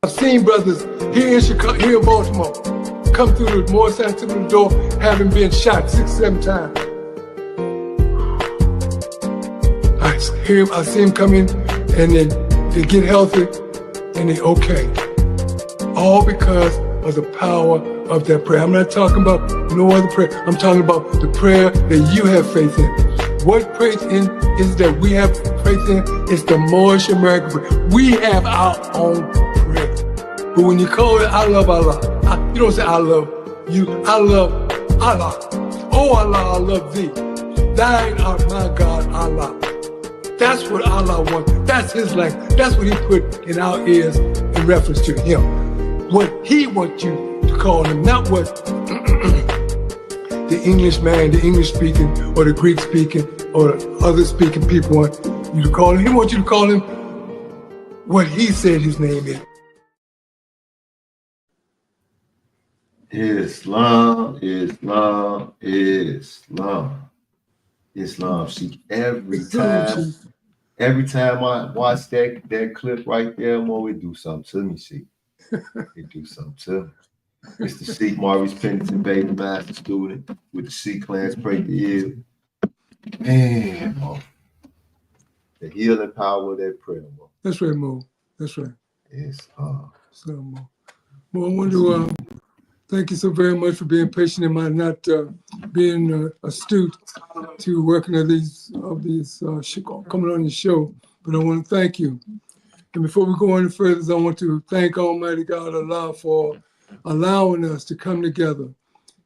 I've seen brothers here in Chicago, here in Baltimore, come through the Moorish Science through the door, having been shot 6, 7 times. I see him come in, and they get healthy, and they okay. All because of the power of that prayer. I'm not talking about no other prayer. I'm talking about the prayer that you have faith in. What faith in is that we have faith in? It's the Moorish American prayer. We have our own prayer. But when you call it, I love Allah, you don't say I love you, I love Allah. Oh Allah, I love thee. Thine art my God, Allah. That's what Allah wants. That's his language. That's what he put in our ears in reference to him. What he wants you to call him, not what the English man, the English speaking, or the Greek speaking, or other speaking people want you to call him. He wants you to call him what he said his name is. Islam, Islam, Islam, Islam. Sheik, every time I watch that clip right there, more it do something to me, Sheik. It do something to me. It's the Sheik Maurice Pennington Bey, the master student with the Sheik Clarence Prather. Man, Mo, the healing power of that prayer, Mo. That's right, Mo. That's right. Islam. So, Mo, I want to thank you so very much for being patient in my not being astute to working at these coming on the show. But I want to thank you. And before we go any further, I want to thank Almighty God Allah for allowing us to come together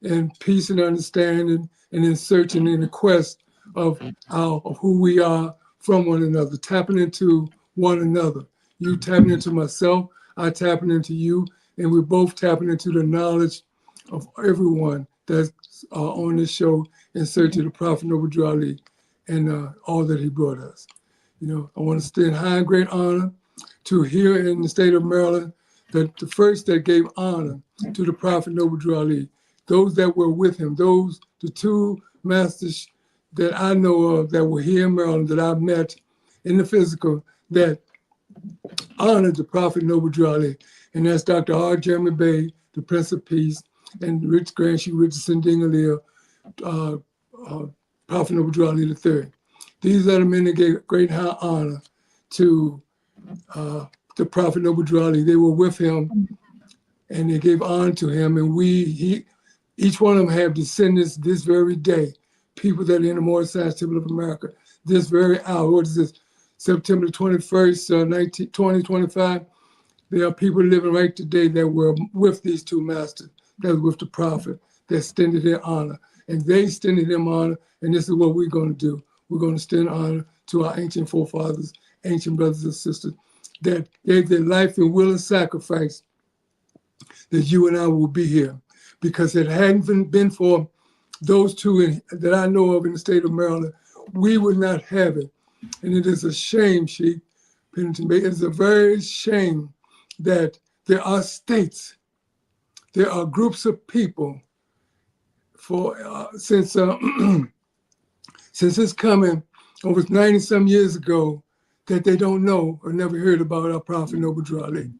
in peace and understanding and in search and in the quest of who we are from one another, tapping into one another. You tapping into myself, I tapping into you, and we're both tapping into the knowledge of everyone that's on this show in search of the Prophet Noble Drew Ali and all that he brought us. You know, I want to stand high in great honor to here in the state of Maryland, that the first that gave honor to the Prophet Noble Drew Ali, those that were with him, the two masters that I know of that were here in Maryland that I met in the physical that honored the Prophet Noble Drew Ali. And that's Dr. R. Jeremy Bey, the Prince of Peace, and Rich Granshee Richardson Dingley, Prophet Noble Drew Ali III. These are the men that gave great high honor to the Prophet Noble Drew Ali. They were with him, and they gave honor to him. And each one of them have descendants this very day, people that are in the Moorish Science Temple of America, this very hour. What is this? September 21st, 2025. There are people living right today that were with these two masters, that were with the Prophet, that extended their honor. And they extended them honor, and this is what we're going to do. We're going to extend honor to our ancient forefathers, ancient brothers and sisters, that gave their life and will and sacrifice that you and I will be here. Because if it hadn't been for those two that I know of in the state of Maryland, we would not have it. And it is a shame, Sheik Pennington Bey, it's a very shame that there are states, there are groups of people since it's coming over 90-some years ago that they don't know or never heard about our Prophet Noble Drew Ali.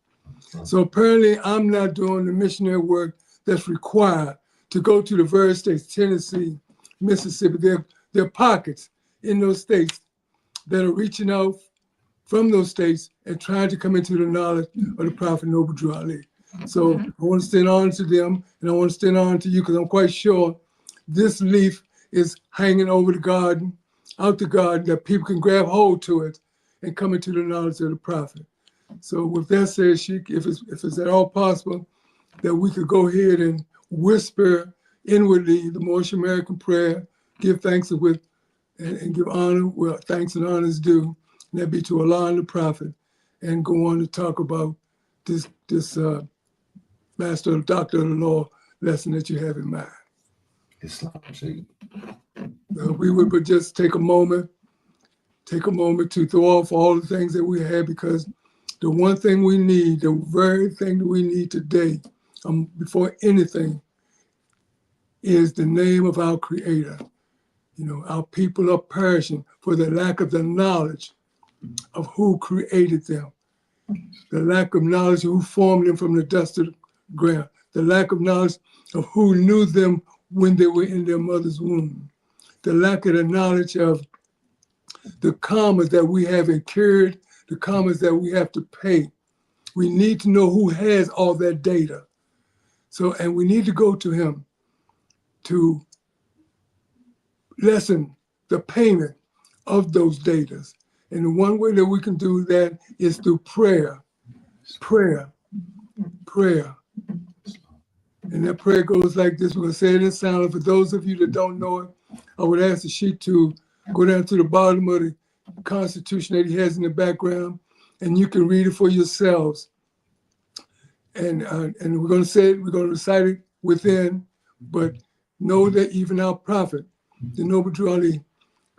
So apparently I'm not doing the missionary work that's required to go to the various states, Tennessee, Mississippi. There are pockets in those states that are reaching out from those states and trying to come into the knowledge of the Prophet Noble Drew Ali. So I want to stand on to them, and I want to stand on to you, because I'm quite sure this leaf is hanging over the garden, out the garden, that people can grab hold to it and come into the knowledge of the Prophet. So with that said, Sheik, if it's at all possible, that we could go ahead and whisper inwardly the Moorish American prayer, give thanks and give honor where thanks and honor is due, and that be to Allah and the Prophet, and go on to talk about this Master of Doctor of the Law lesson that you have in mind. Islam, Sheik. We would but just take a moment to throw off all the things that we had, because the one thing we need, the very thing that we need today, before anything, is the name of our Creator. You know, our people are perishing for the lack of the knowledge of who created them. the lack of knowledge of who formed them from the dust of the ground, the lack of knowledge of who knew them when they were in their mother's womb, the lack of the knowledge of the karmas that we have incurred, the karmas that we have to pay. We need to know who has all that data. So, and we need to go to him to lessen the payment of those datas. And the one way that we can do that is through prayer, prayer, prayer. And that prayer goes like this. We're going to say it in silence. For those of you that don't know it, I would ask the Sheik to go down to the bottom of the Constitution that he has in the background, and you can read it for yourselves. And we're going to say it, we're going to recite it within, but know that even our prophet, the Noble Drew Ali,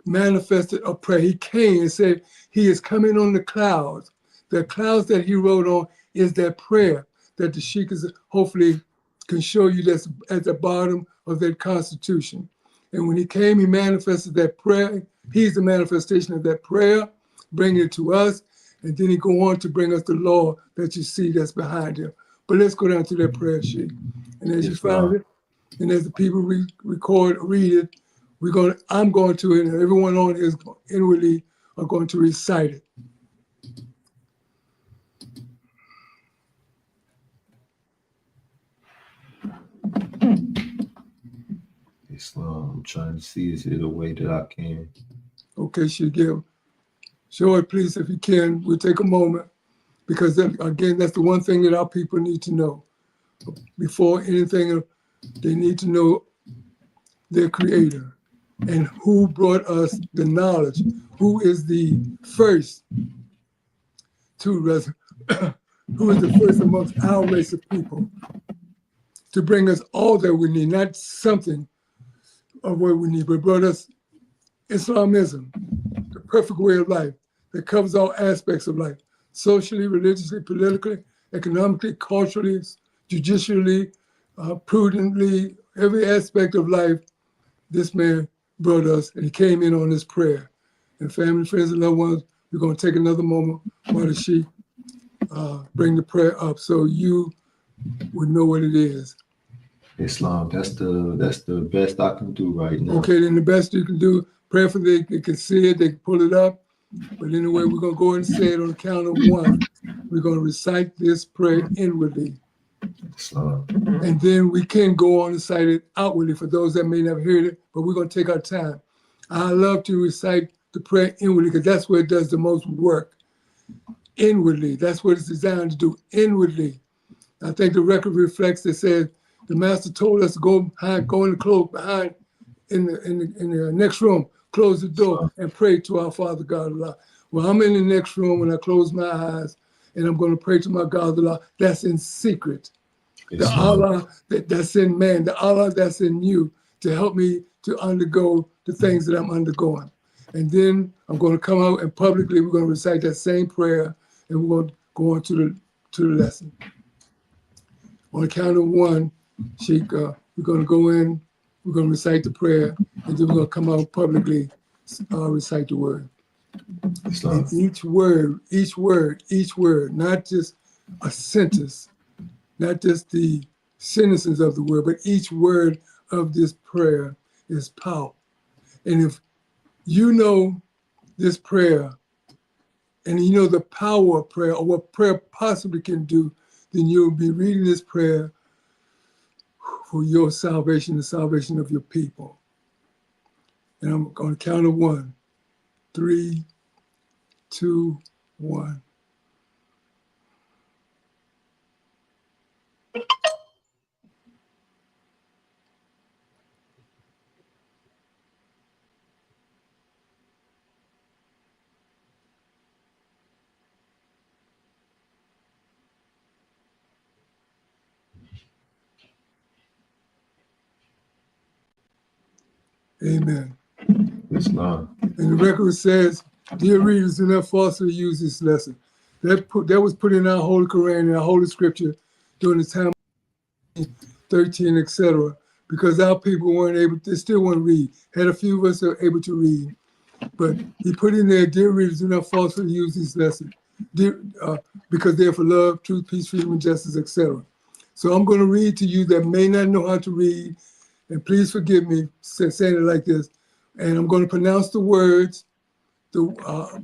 manifested a prayer. He came and said, he is coming on the clouds. The clouds that he wrote on is that prayer that the Sheik is hopefully can show you that's at the bottom of that Constitution. And when he came, he manifested that prayer. He's the manifestation of that prayer, bringing it to us. And then he go on to bring us the law that you see that's behind him. But let's go down to that prayer sheet. And as you find it, and as the people read it, I'm going to, and everyone on here inwardly are going to recite it. Islam, I'm trying to see is it a way that I can. Okay, Sheik, show it, please, if you can. We'll take a moment, because again, that's the one thing that our people need to know. Before anything, they need to know their creator and who brought us the knowledge, who is the first who is the first amongst our race of people to bring us all that we need, not something of what we need, but brought us Islamism, the perfect way of life that covers all aspects of life, socially, religiously, politically, economically, culturally, judicially, prudently, every aspect of life. This man brought us, and he came in on this prayer. And family, friends, and loved ones, we're going to take another moment while the Sheik bring the prayer up so you would know what it is. Islam, that's the best I can do right now. Okay, then the best you can do, prayerfully, they can see it, they can pull it up. But anyway, we're going to go ahead and say it on the count of one. We're going to recite this prayer inwardly. Islam. And then we can go on and recite it outwardly for those that may not hear it, but we're going to take our time. I love to recite the prayer inwardly because that's where it does the most work. Inwardly, that's what it's designed to do, inwardly. I think the record reflects that says the master told us to go in the close behind in the next room, close the door and pray to our Father God Allah. Well, I'm in the next room when I close my eyes and I'm going to pray to my God Allah. That's in secret. The Allah that's in man, the Allah that's in you to help me to undergo the things that I'm undergoing. And then I'm going to come out and publicly we're going to recite that same prayer and we're going to go on to the lesson. On the count of one, Sheik, we're going to go in, we're going to recite the prayer, and then we're going to come out publicly, recite the word. And each word, not just a sentence, not just the sentences of the word, but each word of this prayer is power. And if you know this prayer, and you know the power of prayer, or what prayer possibly can do, then you'll be reading this prayer for your salvation, the salvation of your people. And I'm going to count of one. 3, 2, 1. Amen. Islam. And the record says, dear readers, do not falsely use this lesson. That was put in our Holy Koran, in our Holy Scripture during the time of 13, etc. Because our people weren't able, they still weren't read. Had a few of us that were able to read. But he put in there, dear readers, do not falsely use this lesson. because they're for love, truth, peace, freedom, and justice, etc. So I'm going to read to you that may not know how to read, and please forgive me saying it like this. And I'm going to pronounce the words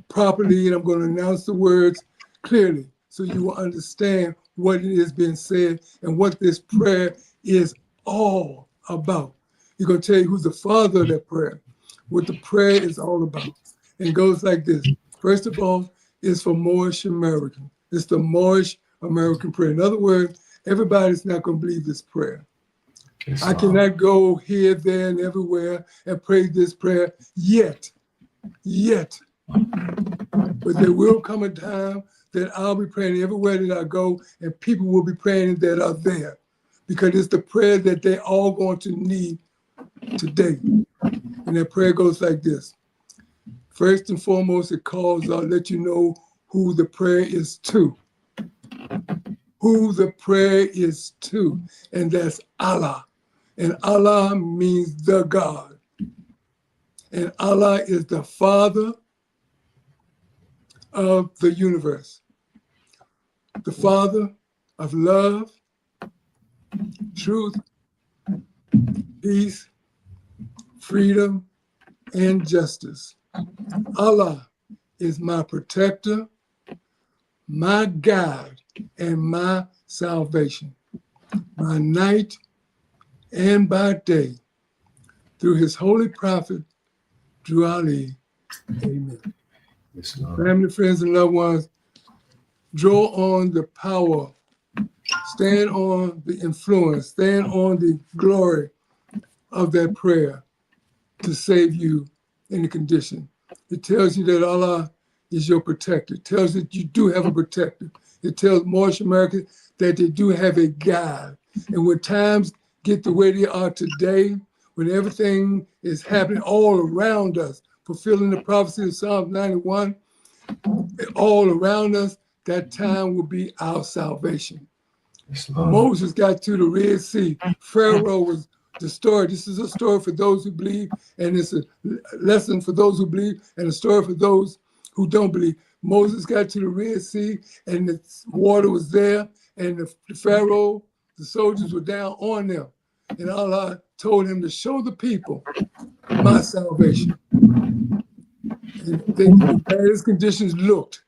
properly, and I'm going to announce the words clearly so you will understand what it is being said and what this prayer is all about. He's going to tell you who's the father of that prayer, what the prayer is all about. And it goes like this. First of all, it's for Moorish American. It's the Moorish American prayer. In other words, everybody's not going to believe this prayer. I cannot go here, there, and everywhere and pray this prayer yet. But there will come a time that I'll be praying everywhere that I go, and people will be praying that are there, because it's the prayer that they're all going to need today. And that prayer goes like this. First and foremost, it calls out, let you know who the prayer is to. Who the prayer is to, and that's Allah. And Allah means the God. And Allah is the Father of the universe, the Father of love, truth, peace, freedom, and justice. Allah is my protector, my guide, and my salvation, by night and by day, through his holy prophet, Drew Ali. Amen. Yes, Lord. Family, friends, and loved ones, draw on the power, stand on the influence, stand on the glory of that prayer to save you in the condition. It tells you that Allah is your protector. It tells you that you do have a protector. It tells Moorish Americans that they do have a guide. And when times get the way they are today, when everything is happening all around us, fulfilling the prophecy of Psalm 91, all around us, that time will be our salvation. Moses got to the Red Sea. Pharaoh was destroyed. This is a story for those who believe, and it's a lesson for those who believe, and a story for those who don't believe. Moses got to the Red Sea, and the water was there, and the Pharaoh, the soldiers were down on them. And Allah told him to show the people my salvation. And as bad as conditions looked,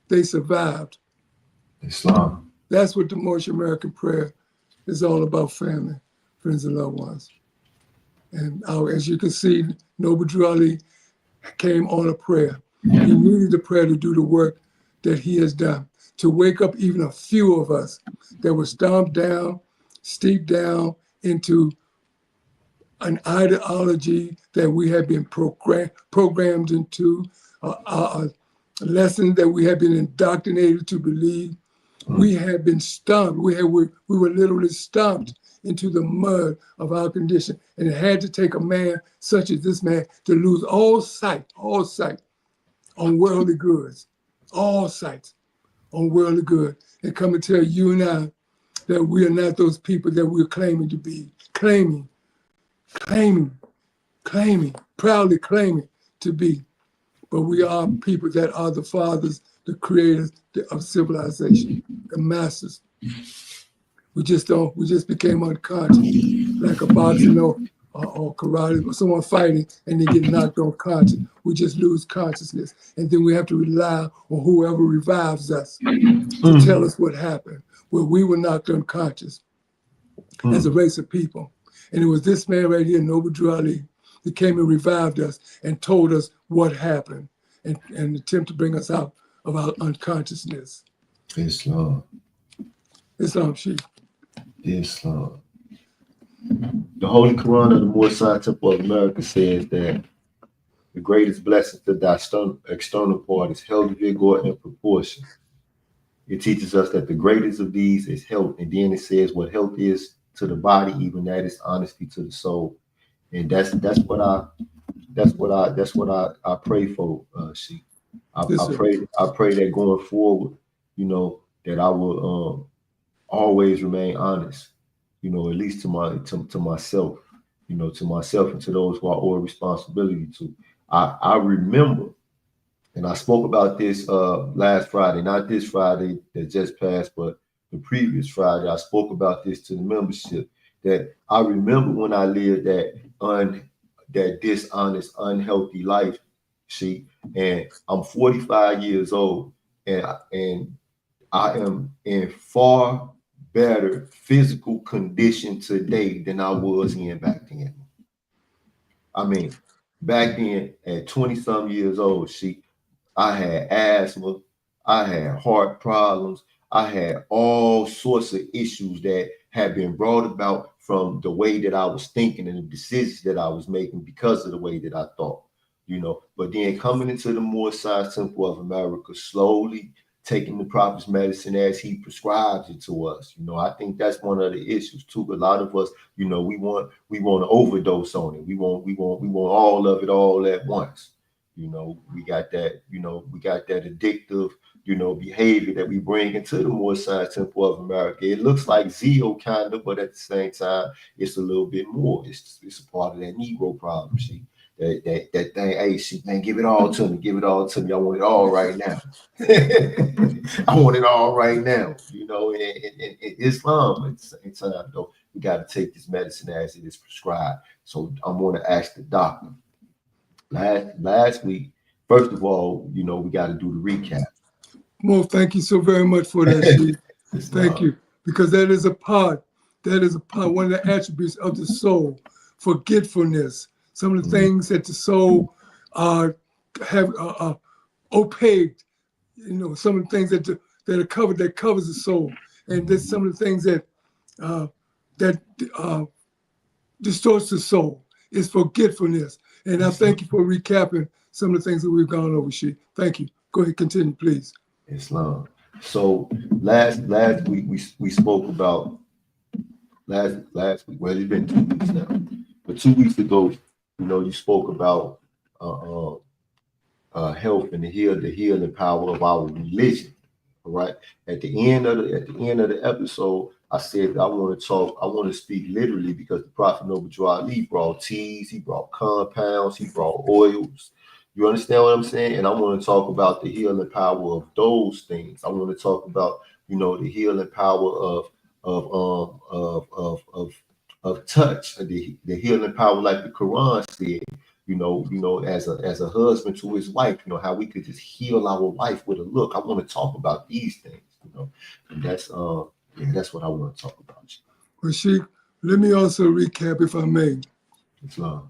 they survived. Islam. That's what the Moorish American prayer is all about, family, friends, and loved ones. And as you can see, Noble Drew Ali came on a prayer. He needed the prayer to do the work that he has done, to wake up even a few of us that were stomped down, steeped down into an ideology that we have been programmed into, a lesson that we have been indoctrinated to believe. We have been stomped. We were literally stomped into the mud of our condition. And it had to take a man such as this man to lose all sight on worldly goods, all sight on worldly good, and come and tell you and I that we are not those people that we're claiming to be, proudly claiming to be. But we are people that are the fathers, the creators of civilization, the masters. We just became unconscious, like a boxing or karate, or someone fighting and they get knocked unconscious. We just lose consciousness. And then we have to rely on whoever revives us to tell us what happened, where we were knocked unconscious as a race of people. And it was this man right here, Noble Drew Ali, that came and revived us and told us what happened and attempt to bring us out of our unconsciousness. Islam. Islam, Sheik. Islam. The Holy Quran of the Moorish Science Temple of America says that the greatest blessing to thy external part is health, vigor, and proportion. It teaches us that the greatest of these is health, and then it says what health is to the body, even that is honesty to the soul. And that's what I pray for, Sheik. I pray that going forward, that I will always remain honest, at least to myself, to myself and to those who I owe a responsibility to. I remember And I spoke about this last Friday, not this Friday that just passed, but the previous Friday. I spoke about this to the membership, that I remember when I lived that dishonest, unhealthy life, see, and I'm 45 years old, and I am in far better physical condition today than I was in back then. I mean, back then at 20-some years old, see, I had asthma, I had heart problems, I had all sorts of issues that had been brought about from the way that I was thinking and the decisions that I was making because of the way that I thought, you know. But then coming into the Moorish Science Temple of America, slowly taking the prophet's medicine as he prescribes it to us. You know, I think that's one of the issues too. A lot of us, you know, we want to overdose on it. We want all of it all at once. You know, we got that addictive, you know, behavior that we bring into the Moorish Science Temple of America. It looks like zeal kind of, but at the same time, it's a little bit more. It's a part of that Negro problem. See, that thing, hey, shit, man, give it all to me. Give it all to me. I want it all right now. I want it all right now. You know, in Islam, at the same time, though, we got to take this medicine as it is prescribed. So I'm going to ask the doctor. Last week, first of all, you know, we got to do the recap. Well, thank you so very much for that, Sheik. Thank you. Because that is a part, one of the attributes of the soul, forgetfulness. Some of the things that the soul have opaque, you know, some of the things that are covered, that covers the soul. And there's some of the things that distorts the soul is forgetfulness. And I thank you for recapping some of the things that we've gone over, Sheik. Thank you. Go ahead, continue, please. Islam. So last week we spoke about last week. Well, it's been 2 weeks now, but 2 weeks ago, you know, you spoke about health and the healing power of our religion. All right. At the end of the episode, I said I want to speak literally, because the Prophet Noble Drew Ali brought teas, he brought compounds, he brought oils. You understand what I'm saying? And I want to talk about the healing power of those things. I want to talk about, you know, the healing power of touch, the healing power, like the Quran said. You know, as a husband to his wife, you know, how we could just heal our wife with a look. I want to talk about these things, you know, and that's what I want to talk about. Well, Sheik, let me also recap, if I may. Islam.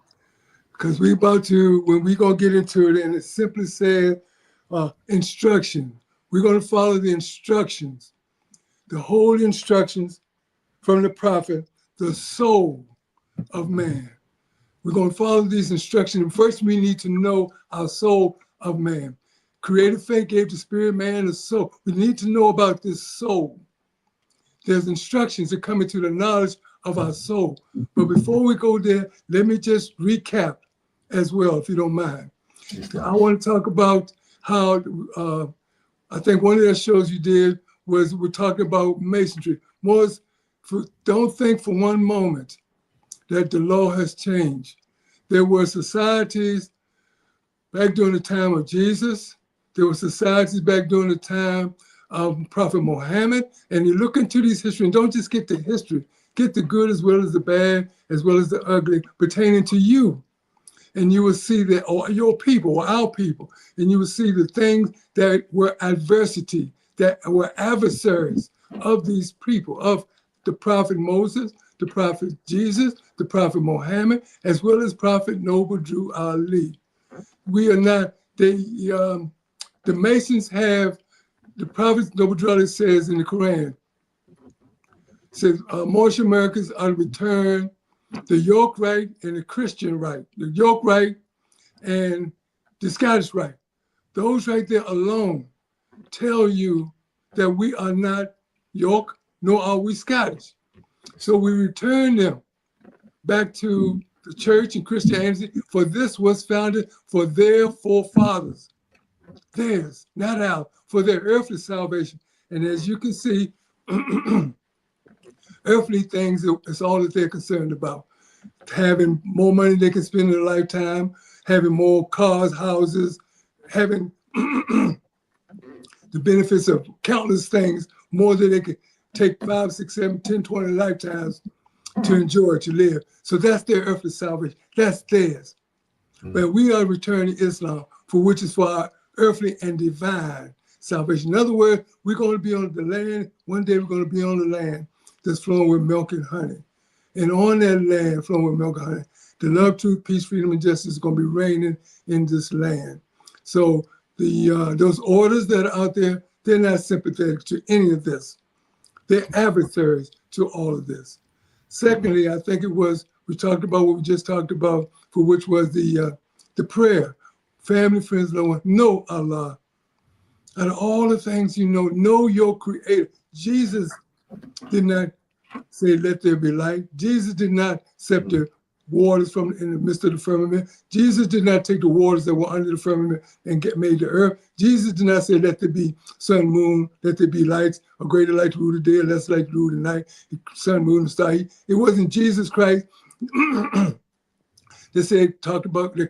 Because we're going to get into it, and it simply said instruction. We're going to follow the instructions, the whole instructions from the prophet, the soul of man. We're going to follow these instructions. And first, we need to know our soul of man. Creative faith gave the spirit, man, a soul. We need to know about this soul. There's instructions that come into the knowledge of our soul. But before we go there, let me just recap as well, if you don't mind. I want to talk about how, I think one of the shows you did was we're talking about masonry. Don't think for one moment that the law has changed. There were societies back during the time of Jesus. There were societies back during the time of Prophet Muhammad. And you look into these history, and don't just get the history, get the good as well as the bad, as well as the ugly pertaining to you. And you will see that, or your people, or our people, and you will see the things that were adversity, that were adversaries of these people, of the Prophet Moses, the Prophet Jesus, the Prophet Muhammad, as well as Prophet Noble Drew Ali. We are not, the Masons have, the Prophet Noble Drew Ali says in the Quran, says Moorish Americans are returned the York Rite and the Christian Rite, the York Rite and the Scottish Rite. Those right there alone tell you that we are not York, nor are we Scottish. So we return them back to the church and Christianity, for this was founded for their forefathers. Theirs, not ours, for their earthly salvation. And as you can see, earthly things is all that they're concerned about. Having more money they can spend in a lifetime, having more cars, houses, having the benefits of countless things, more than they could take 5, 6, 7, 10, 20 lifetimes to enjoy, to live. So that's their earthly salvation. That's theirs. But we are returning Islam, for which is for our earthly and divine salvation. In other words, we're going to be on the land. One day we're going to be on the land that's flowing with milk and honey. And on that land flowing with milk and honey, the love, truth, peace, freedom, and justice is going to be reigning in this land. So those orders that are out there, they're not sympathetic to any of this. They're adversaries to all of this. Secondly, I think we talked about what we just talked about, for which was the prayer. Family, friends, loved ones, know Allah. And all the things you know your Creator. Jesus did not say, let there be light. Jesus did not set the waters in the midst of the firmament. Jesus did not take the waters that were under the firmament and made the earth. Jesus did not say, let there be sun, moon, let there be lights, a greater light to rule the day, less light to rule the night, sun, moon, and star. It wasn't Jesus Christ that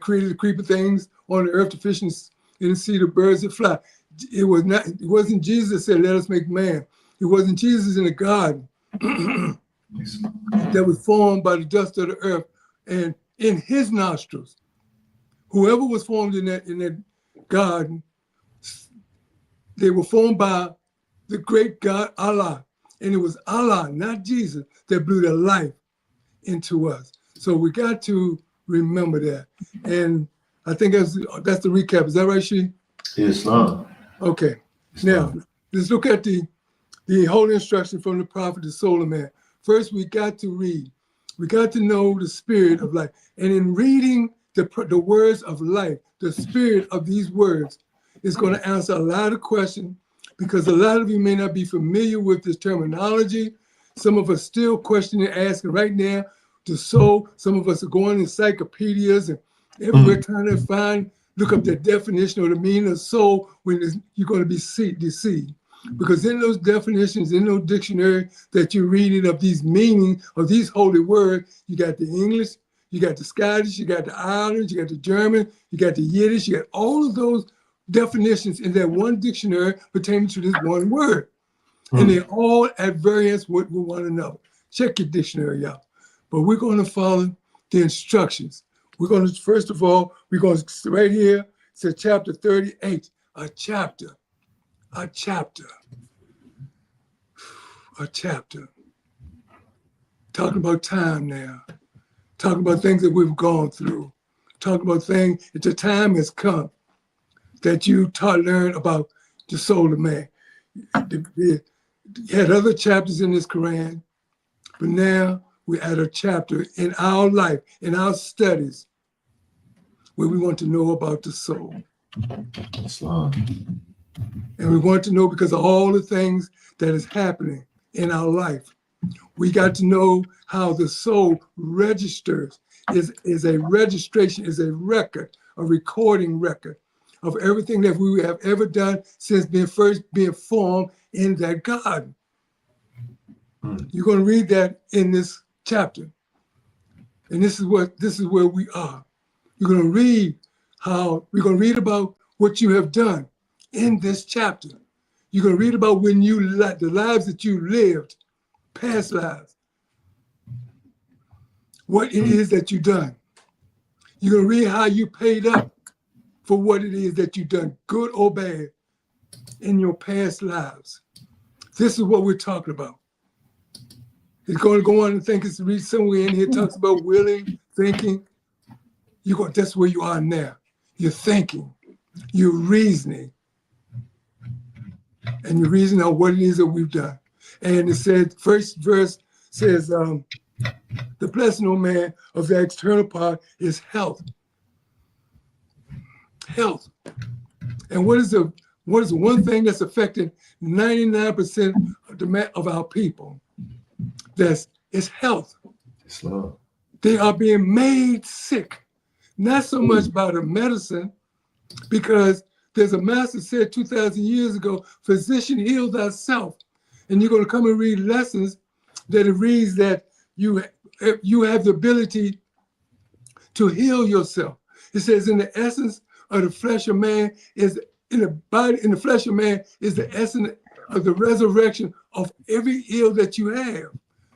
created the creeping things on the earth, the fish in the sea, the birds that fly. It wasn't Jesus that said, let us make man. It wasn't Jesus in the garden that was formed by the dust of the earth and in his nostrils. Whoever was formed in that garden, they were formed by the great God, Allah. And it was Allah, not Jesus, that blew the life into us. So we got to remember that. And I think that's the recap. Is that right, Sheik? Islam. Okay. Now, let's look at the holy instruction from the prophet, the soul of man. First, we got to read. We got to know the spirit of life. And in reading the words of life, the spirit of these words is going to answer a lot of questions, because a lot of you may not be familiar with this terminology. Some of us still questioning, asking right now, the soul. Some of us are going in encyclopedias and everywhere trying to look up the definition or the meaning of soul when you're going to be deceived. Because in those definitions, in those dictionaries that you're reading of these meanings of these holy words, you got the English, you got the Scottish, you got the Irish, you got the German, you got the Yiddish, you got all of those definitions in that one dictionary pertaining to this one word. And they're all at variance with one another. Check your dictionary out. But we're going to follow the instructions. We're going to, first of all, right here, it says chapter 38, a chapter. Talking about time now. Talking about things that we've gone through. Talking about things that the time has come that you learn about the soul of man. You had other chapters in this Quran, but now we add a chapter in our life, in our studies, where we want to know about the soul. Islam. And we want to know because of all the things that is happening in our life. We got to know how the soul registers, is a registration, is a record, a recording record of everything that we have ever done since being formed in that garden. You're going to read that in this chapter. And this is where we are. You're going to read about what you have done in this chapter. You're going to read about the lives that you lived, past lives, what it is that you've done. You're going to read how you paid up for what it is that you've done, good or bad, in your past lives. This is what we're talking about. It's going to go on and think it's read somewhere in here, talks about willing, thinking. That's where you are now. You're thinking, you're reasoning, and you're reasoning on what it is that we've done. And it said, first verse says, the blessing, O man, of the external part is health. Health. And what is the one thing that's affecting 99% of our people? It's health. Islam. They are being made sick, not so much by the medicine, because there's a master said 2,000 years ago, physician, heal thyself. And you're going to come and read lessons that it reads that you have the ability to heal yourself. It says in the essence of the flesh of man is in the body, in the flesh of man, is the essence of the resurrection of every ill that you have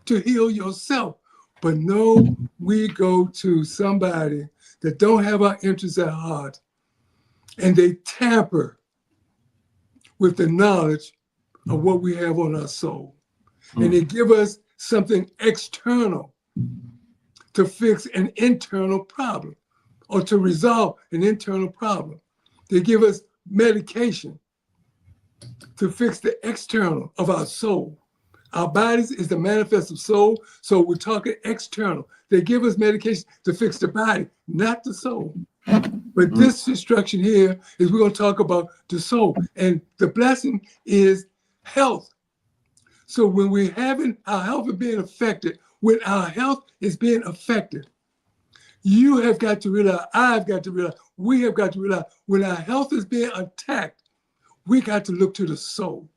to heal yourself. But no, we go to somebody that don't have our interests at heart, and they tamper with the knowledge of what we have on our soul. And they give us something external to fix an internal problem or to resolve an internal problem. They give us medication to fix the external of our soul. Our bodies is the manifest of soul, so we're talking external. They give us medication to fix the body, not the soul. But this instruction here is we're going to talk about the soul. And the blessing is health. So when we're having our health is being affected, when our health is being affected, you have got to realize, I've got to realize, we have got to realize, when our health is being attacked, we got to look to the soul.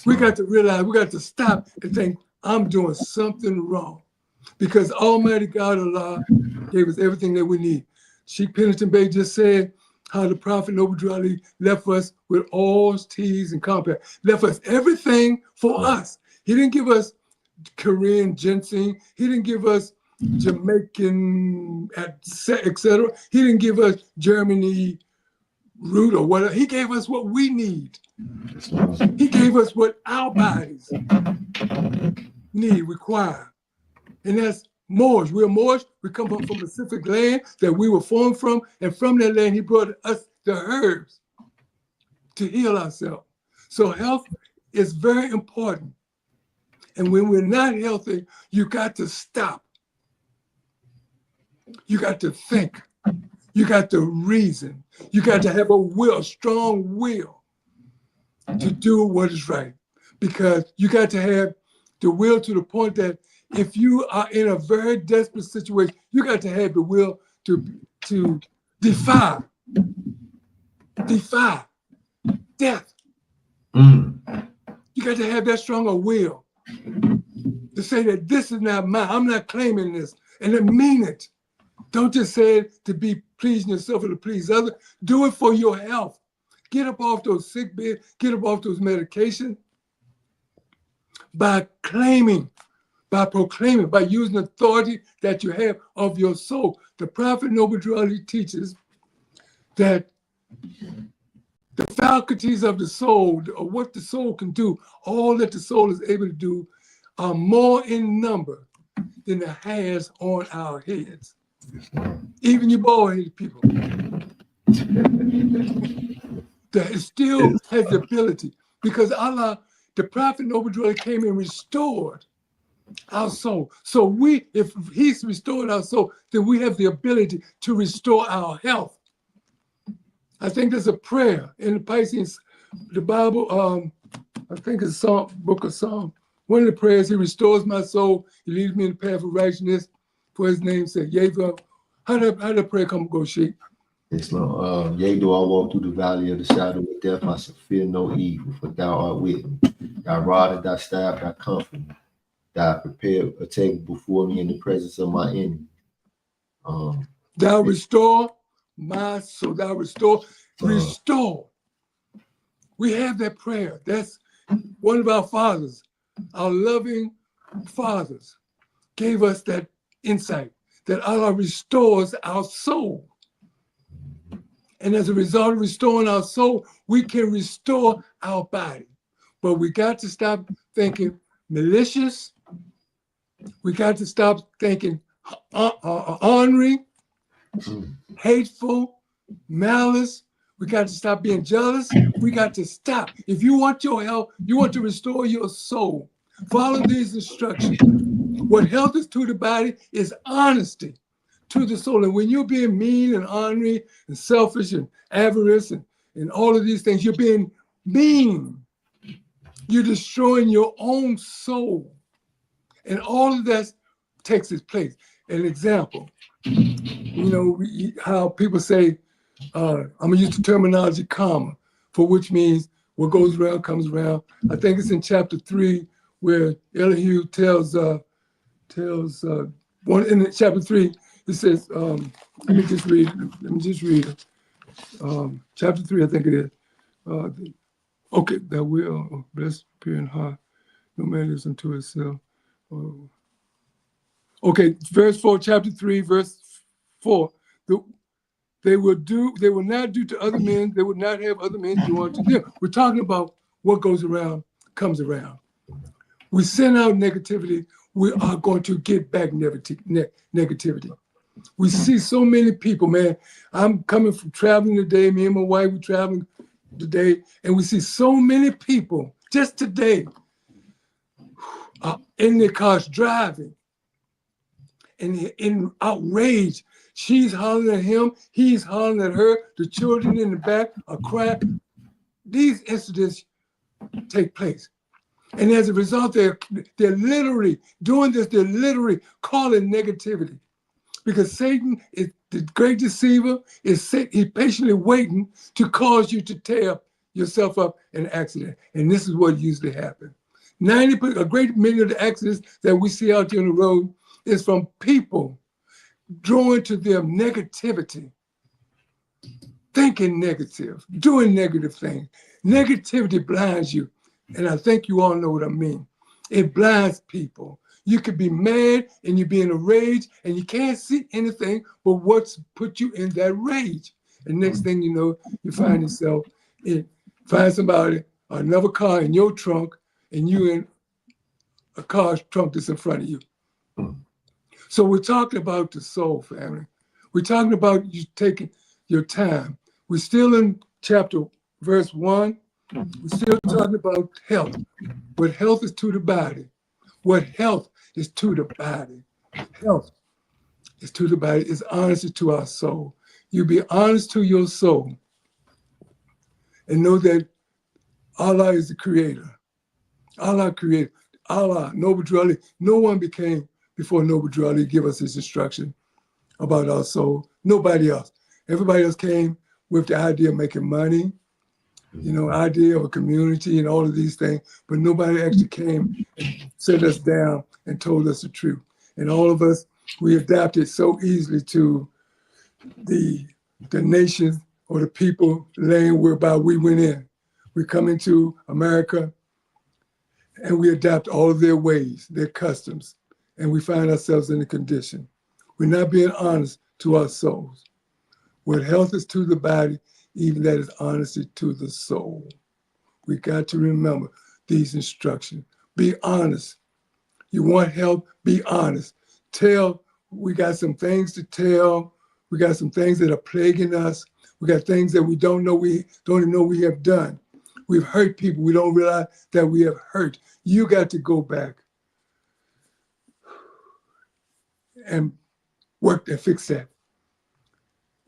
We got to realize, we got to stop and think, I'm doing something wrong. Because Almighty God Allah gave us everything that we need. Sheik Pennington Bey just said how the Prophet Noble Drew Ali left us with all teas and compounds, left us everything for us. He didn't give us Korean ginseng. He didn't give us Jamaican, etc. He didn't give us Germany root or whatever. He gave us what we need. He gave us what our bodies need, require. And that's Moorish. We're Moorish. We come from a specific land that we were formed from. And from that land, he brought us the herbs to heal ourselves. So health is very important. And when we're not healthy, you got to stop. You got to think. You got to reason. You got to have a will, a strong will to do what is right. Because you got to have the will to the point that if you are in a very desperate situation, you got to have the will to defy death. You got to have that strong a will to say that this is not mine. I'm not claiming this, and then mean it. Don't just say it to be pleasing yourself or to please others. Do it for your health. Get up off those sick beds. Get up off those medications by claiming, by proclaiming, by using authority that you have of your soul. The Prophet Noble Drew Ali teaches that the faculties of the soul, or what the soul can do, all that the soul is able to do, are more in number than the hairs on our heads. Even you bald-headed people. That it still has the ability, because Allah, the Prophet Noble Drew Ali came and restored our soul. So we, if he's restored our soul, then we have the ability to restore our health. I think there's a prayer in the Pisces, the Bible, I think it's Psalm, book of Psalm. One of the prayers, he restores my soul, he leads me in the path of righteousness for his name's sake. Yea, how did the prayer come go, Sheik? Yes, Lord. Yea, though I walk through the valley of the shadow of death, I shall fear no evil, for thou art with me. Thy rod and thy staff, thy comfort me. Thou prepare a table before me in the presence of my enemy. Thou restore my soul. Thou restore. We have that prayer. That's one of our fathers, our loving fathers, gave us that insight that Allah restores our soul. And as a result of restoring our soul, we can restore our body. But we got to stop thinking malicious. We got to stop thinking ornery, hateful, malice. We got to stop being jealous. We got to stop. If you want your health, you want to restore your soul, follow these instructions. What health is to the body is honesty to the soul. And when you're being mean and ornery and selfish and avarice and all of these things, you're being mean. You're destroying your own soul. And all of that takes its place. An example, you know, how people say, I'm going to use the terminology karma, for which means what goes around comes around. I think it's in chapter 3 where Elihu tells one in chapter 3, it says, let me just read it. Chapter 3, I think it is. Okay, that will bless appear in heart, no man is unto himself. Okay, verse 4, chapter 3, verse 4. They will not do to other men, they would not have other men do unto them. We're talking about what goes around, comes around. We send out negativity, we are going to get back negativity. We see so many people, man. I'm coming from traveling today, me and my wife, we're traveling today, and we see so many people just today in their cars driving and in outrage. She's hollering at him, he's hollering at her, the children in the back are crying. These incidents take place. And as a result, they're literally doing this, they're literally calling negativity. Because Satan is the great deceiver, he's patiently waiting to cause you to tear yourself up in an accident. And this is what usually happens. A great many of the accidents that we see out there on the road is from people drawn to them negativity, thinking negative, doing negative things. Negativity blinds you. And I think you all know what I mean. It blinds people. You could be mad and you be in a rage and you can't see anything but what's put you in that rage. And next thing you know, you find yourself find somebody, another car in your trunk, and you in a car's trunk that's in front of you. So we're talking about the soul, family. We're talking about you taking your time. We're still in verse 1. We're still talking about health. What health is to the body. What health is to the body. Health is to the body. It's honesty to our soul. You be honest to your soul and know that Allah is the creator. Allah created. Allah, Noble Drew Ali. No one became before Noble Drew Ali give us his instruction about our soul. Nobody else. Everybody else came with the idea of making money, idea of a community and all of these things, but nobody actually came and set us down and told us the truth. And all of us, we adapted so easily to the nation or the people lane whereby we went in. We come into America and we adapt all of their ways, their customs, and we find ourselves in a condition. We're not being honest to our souls. What health is to the body, even that is honesty to the soul. We got to remember these instructions. Be honest. You want help? Be honest. We got some things to tell. We got some things that are plaguing us. We got things that we don't even know we have done. We've hurt people. We don't realize that we have hurt. You got to go back and work and fix that.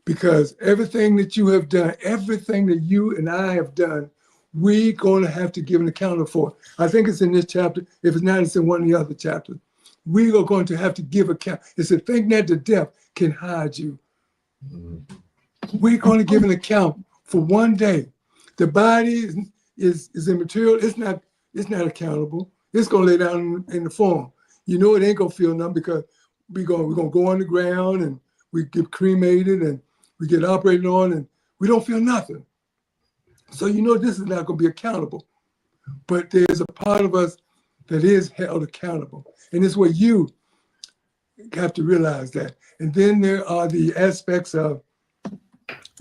Because everything that you have done, everything that you and I have done, we're going to have to give an account for. I think it's in this chapter. If it's not, it's in one of the other chapters. We are going to have to give account. It's a thing that the death can hide you. We're going to give an account for one day. The body is immaterial. It's not accountable. It's going to lay down in the form. It ain't going to feel nothing because we're going to go on the ground and we get cremated and we get operated on and we don't feel nothing. So this is not going to be accountable. But there's a part of us that is held accountable. And it's where you have to realize that. And then there are the aspects of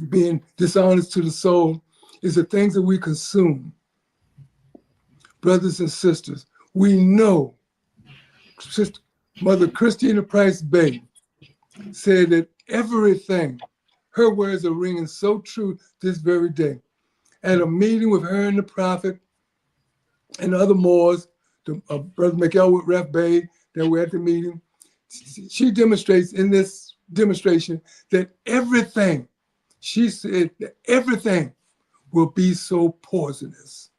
being dishonest to the soul is the things that we consume. Brothers and sisters, we know Mother Christina Price Bey said that everything, her words are ringing so true this very day. At a meeting with her and the Prophet and other Moors, Brother McElwood Ref Bey, that were at the meeting, she demonstrates in this demonstration that everything, she said that everything will be so poisonous.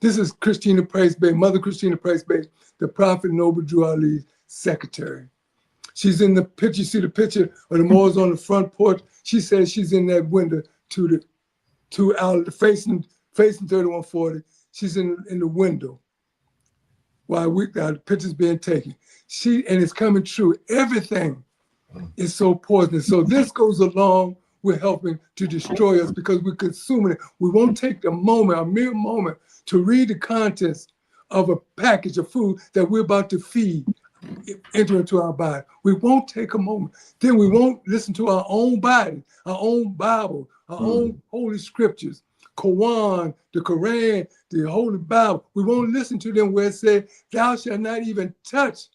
This is Christina Price Bey, Mother Christina Price Bey, the Prophet Noble Drew Ali's secretary. She's in the picture, you see the picture of the Moors on the front porch. She says she's in that window facing 3140. She's in the window while the picture's being taken. And it's coming true. Everything is so poisonous. So this goes along we're helping to destroy us because we're consuming it. We won't take the moment, a mere moment, to read the contents of a package of food that we're about to feed enter into our body. We won't take a moment. Then we won't listen to our own body, our own Bible, our own holy scriptures, Quran, the Koran, the Holy Bible. We won't listen to them where it says, thou shalt not even touch.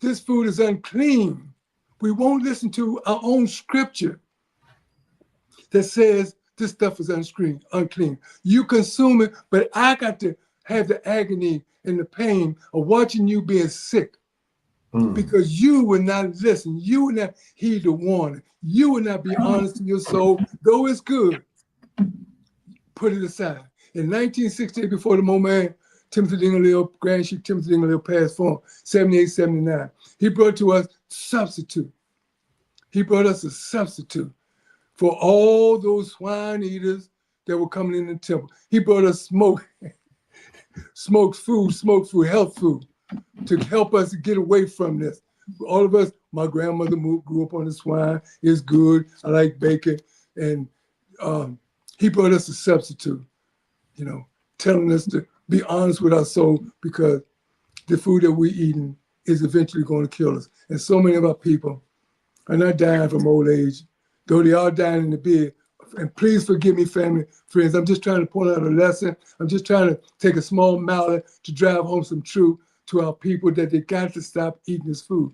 This food is unclean. We won't listen to our own scripture that says this stuff is unclean. You consume it, but I got to have the agony and the pain of watching you being sick because you would not listen. You would not heed the warning. You would not be honest to your soul, though it's good. Put it aside. In 1968, before the moment Timothy Dingley, Grand Sheik Timothy Dingley passed from 78, 79, he brought to us substitute. He brought us a substitute for all those swine eaters that were coming in the temple. He brought us smoked food, health food, to help us get away from this. All of us, my grandmother grew up on the swine. It's good. I like bacon. And he brought us a substitute, telling us to be honest with our soul because the food that we're eating is eventually going to kill us. And so many of our people are not dying from old age, though they are dying in the bed. And please forgive me, family, friends. I'm just trying to point out a lesson. I'm just trying to take a small mallet to drive home some truth to our people that they got to stop eating this food.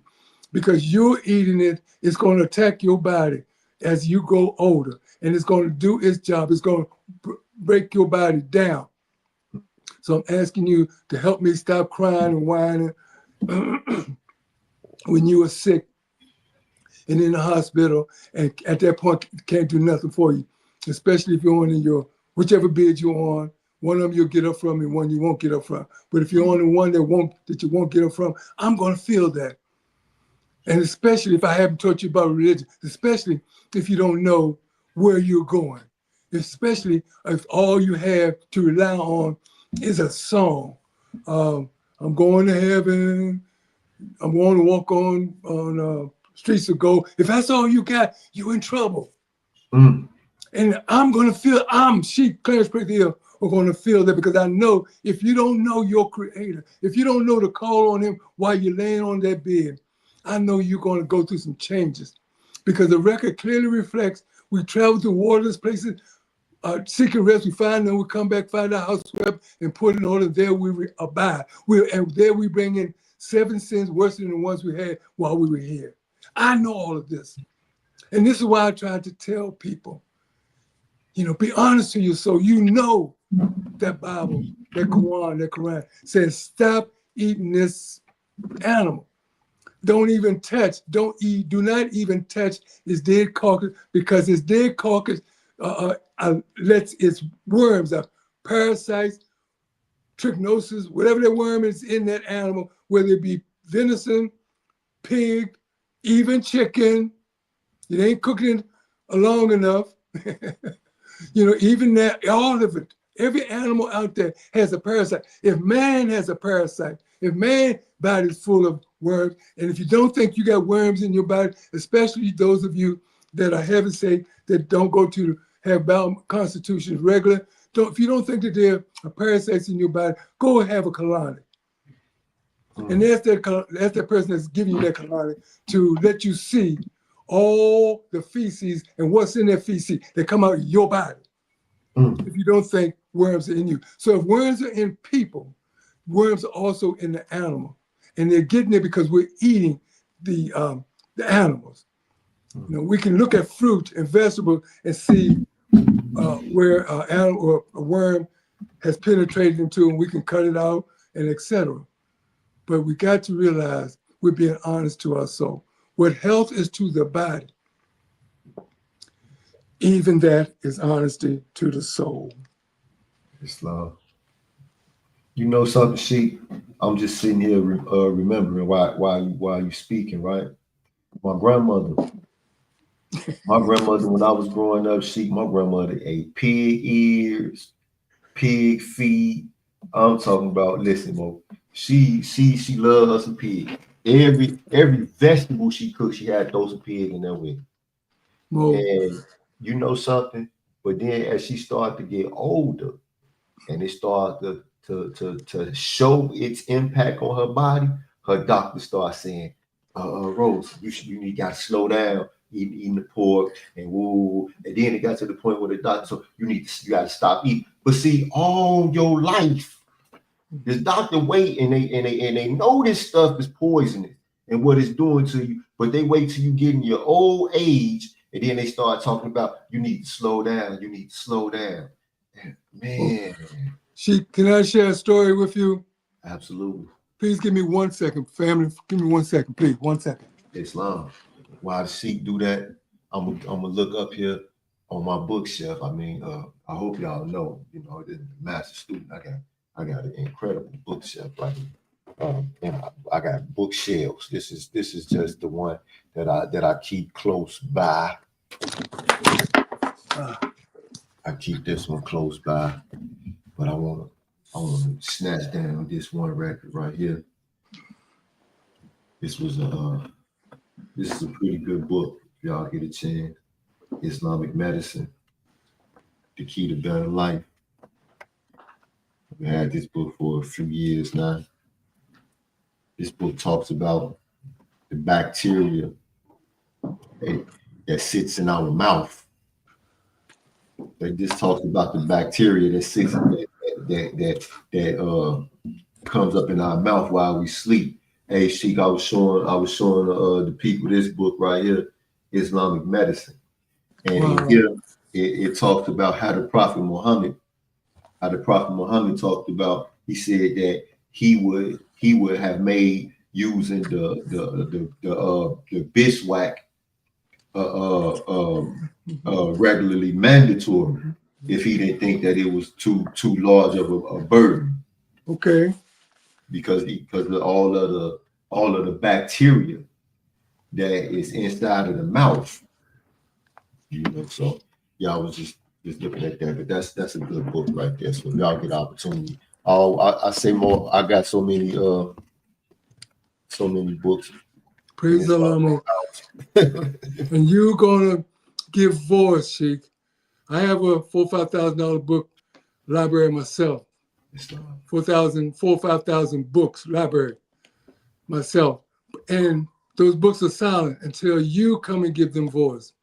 Because you're eating it, it's going to attack your body as you grow older. And it's going to do its job. It's going to break your body down. So I'm asking you to help me stop crying and whining when you are sick and in the hospital, and at that point can't do nothing for you, especially if you're on your whichever bed you're on. One of them you'll get up from and one you won't get up from. But if you're on the one that you won't get up from, I'm going to feel that. And especially if I haven't taught you about religion, especially if you don't know where you're going, especially if all you have to rely on is a song. I'm going to heaven. I'm going to walk on streets of gold. If that's all you got, you're in trouble. And I'm Sheik Clarence Prather are going to feel that because I know if you don't know your creator, if you don't know to call on him while you're laying on that bed, I know you're going to go through some changes because the record clearly reflects we travel through waterless places, seeking rest, we find them, we come back, find our house swept and put in order. There we abide. And there we bring in 7 sins worse than the ones we had while we were here. I know all of this. And this is why I try to tell people, be honest to you so you know that Bible, that Quran says, stop eating this animal. Don't even touch, do not even touch his dead carcass because his dead carcass lets its worms out, parasites, trichinosis, whatever that worm is in that animal, whether it be venison, pig, even chicken. You ain't cooking it long enough. Even that, all of it, every animal out there has a parasite. If man has a parasite, if man's body is full of worms, and if you don't think you got worms in your body, especially those of you that are heaven sake, that don't go to have bowel constitutions regular, if you don't think that there are parasites in your body, go have a colonic. And that's that person that's giving you that colonic to let you see all the feces and what's in that feces that come out of your body. If you don't think worms are in you. So if worms are in people, worms are also in the animal. And they're getting it because we're eating the animals. We can look at fruit and vegetables and see where an animal or a worm has penetrated into, and we can cut it out and etc. But we got to realize we're being honest to our soul. What health is to the body, even that is honesty to the soul. Islam. You know something, Sheik? I'm just sitting here remembering while you speaking, right? My grandmother, when I was growing up, Sheik, my grandmother ate pig ears, pig feet. I'm talking about, listen, Mo, she loved her some pig. Every vegetable she cooked, she had to throw some pig in there with. Mo. And you know something? But then as she started to get older and it started to show its impact on her body, her doctor started saying, Rose, you got to slow down eating the pork and woo. And then it got to the point where the doctor, so you got to stop eating. But see, all your life, this doctor wait and they know this stuff is poisonous and what it's doing to you, but they wait till you get in your old age and then they start talking about you need to slow down, you need to slow down. And man. Sheik, can I share a story with you? Absolutely. Please give me 1 second, family. Give me 1 second, please. 1 second. Islam. Why the Sheik do that? I'm gonna look up here on my bookshelf. I mean, I hope y'all know, the master student. I got an incredible bookshelf right here. And I got bookshelves. This is just the one that I keep close by. I keep this one close by, but I wanna snatch down this one record right here. This is a pretty good book. If y'all get a chance. Islamic Medicine, The Key to Better Life. We had this book for a few years now. This book talks about the bacteria that sits in our mouth. They just talks about the bacteria that sits that comes up in our mouth while we sleep. Hey, Sheik, I was showing the people this book right here, Islamic Medicine. And here it talks about how the Prophet Muhammad talked about. He said that he would have made using the biswack regularly mandatory if he didn't think that it was too large of a burden. Okay. Because of all of the bacteria that is inside of the mouth. So y'all was just looking at that, but that's a good book right there. So y'all get opportunity. I say more. I got so many books. Praise the Lord. And you're gonna give voice, Sheik. I have a $4,000-5,000 book library myself. 4,000 or 5,000 books library myself, and those books are silent until you come and give them voice.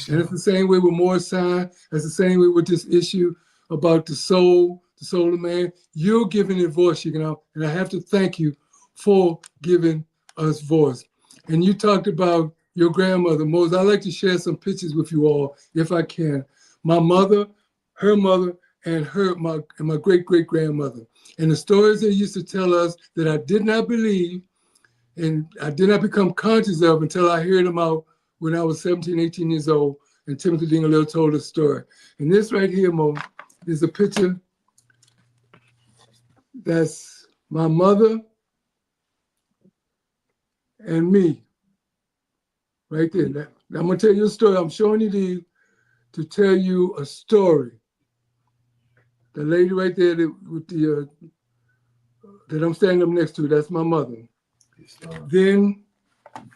And it's the same way with Moorish Science. It's the same way with this issue about the soul of man. You're giving it voice, and I have to thank you for giving us voice. And you talked about your grandmother, Moses. I'd like to share some pictures with you all, if I can. My mother, her mother, and my great-great-grandmother. And the stories they used to tell us that I did not believe and I did not become conscious of until I heard them out when I was 17, 18 years old, and Timothy Dingalil told a story. And this right here, Mo, is a picture that's my mother and me, right there. Now, I'm gonna tell you a story. I'm showing you these to tell you a story. The lady right there that I'm standing up next to, that's my mother. Then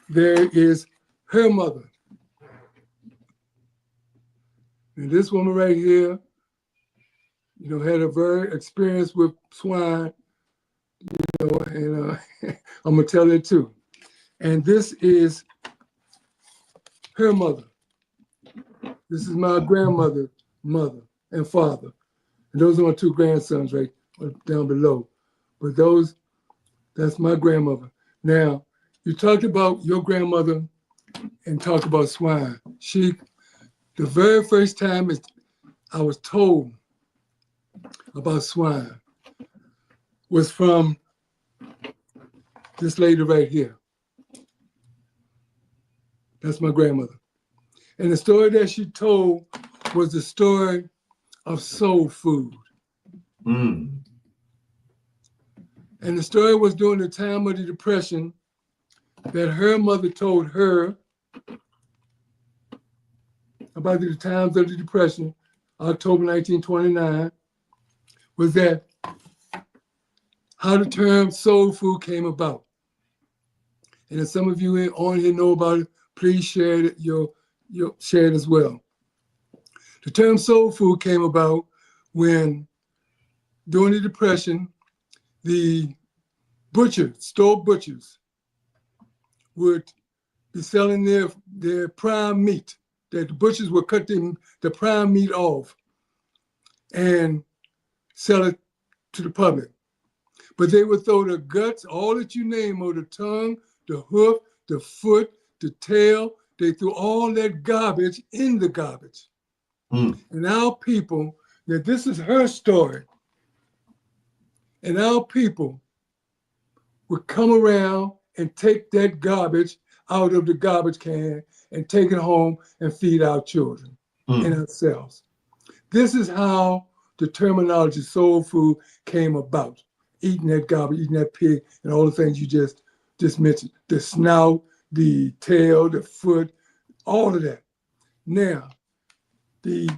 there is her mother. And this woman right here, had a very experience with swine, and I'm gonna tell it too. And this is her mother. This is my grandmother, mother, and father. And those are my two grandsons right down below. But that's my grandmother. Now, you talked about your grandmother and talked about swine. The very first time I was told about swine was from this lady right here. That's my grandmother. And the story that she told was the story of soul food. Mm. And the story was during the time of the Depression that her mother told her about the times of the Depression, October 1929, was that how the term soul food came about. And if some of you on here know about it, please share your you'll share it as well. The term soul food came about when, during the Depression, the store butchers would be selling their prime meat, that the butchers would cut the prime meat off and sell it to the public. But they would throw the guts, all that you name, or the tongue, the hoof, the foot, the tail, they threw all that garbage in the garbage. And our people, that this is her story, and our people would come around and take that garbage out of the garbage can and take it home and feed our children and ourselves. This is how the terminology soul food came about. Eating that garbage, eating that pig, and all the things you just mentioned. The snout, the tail, the foot, all of that. Now, the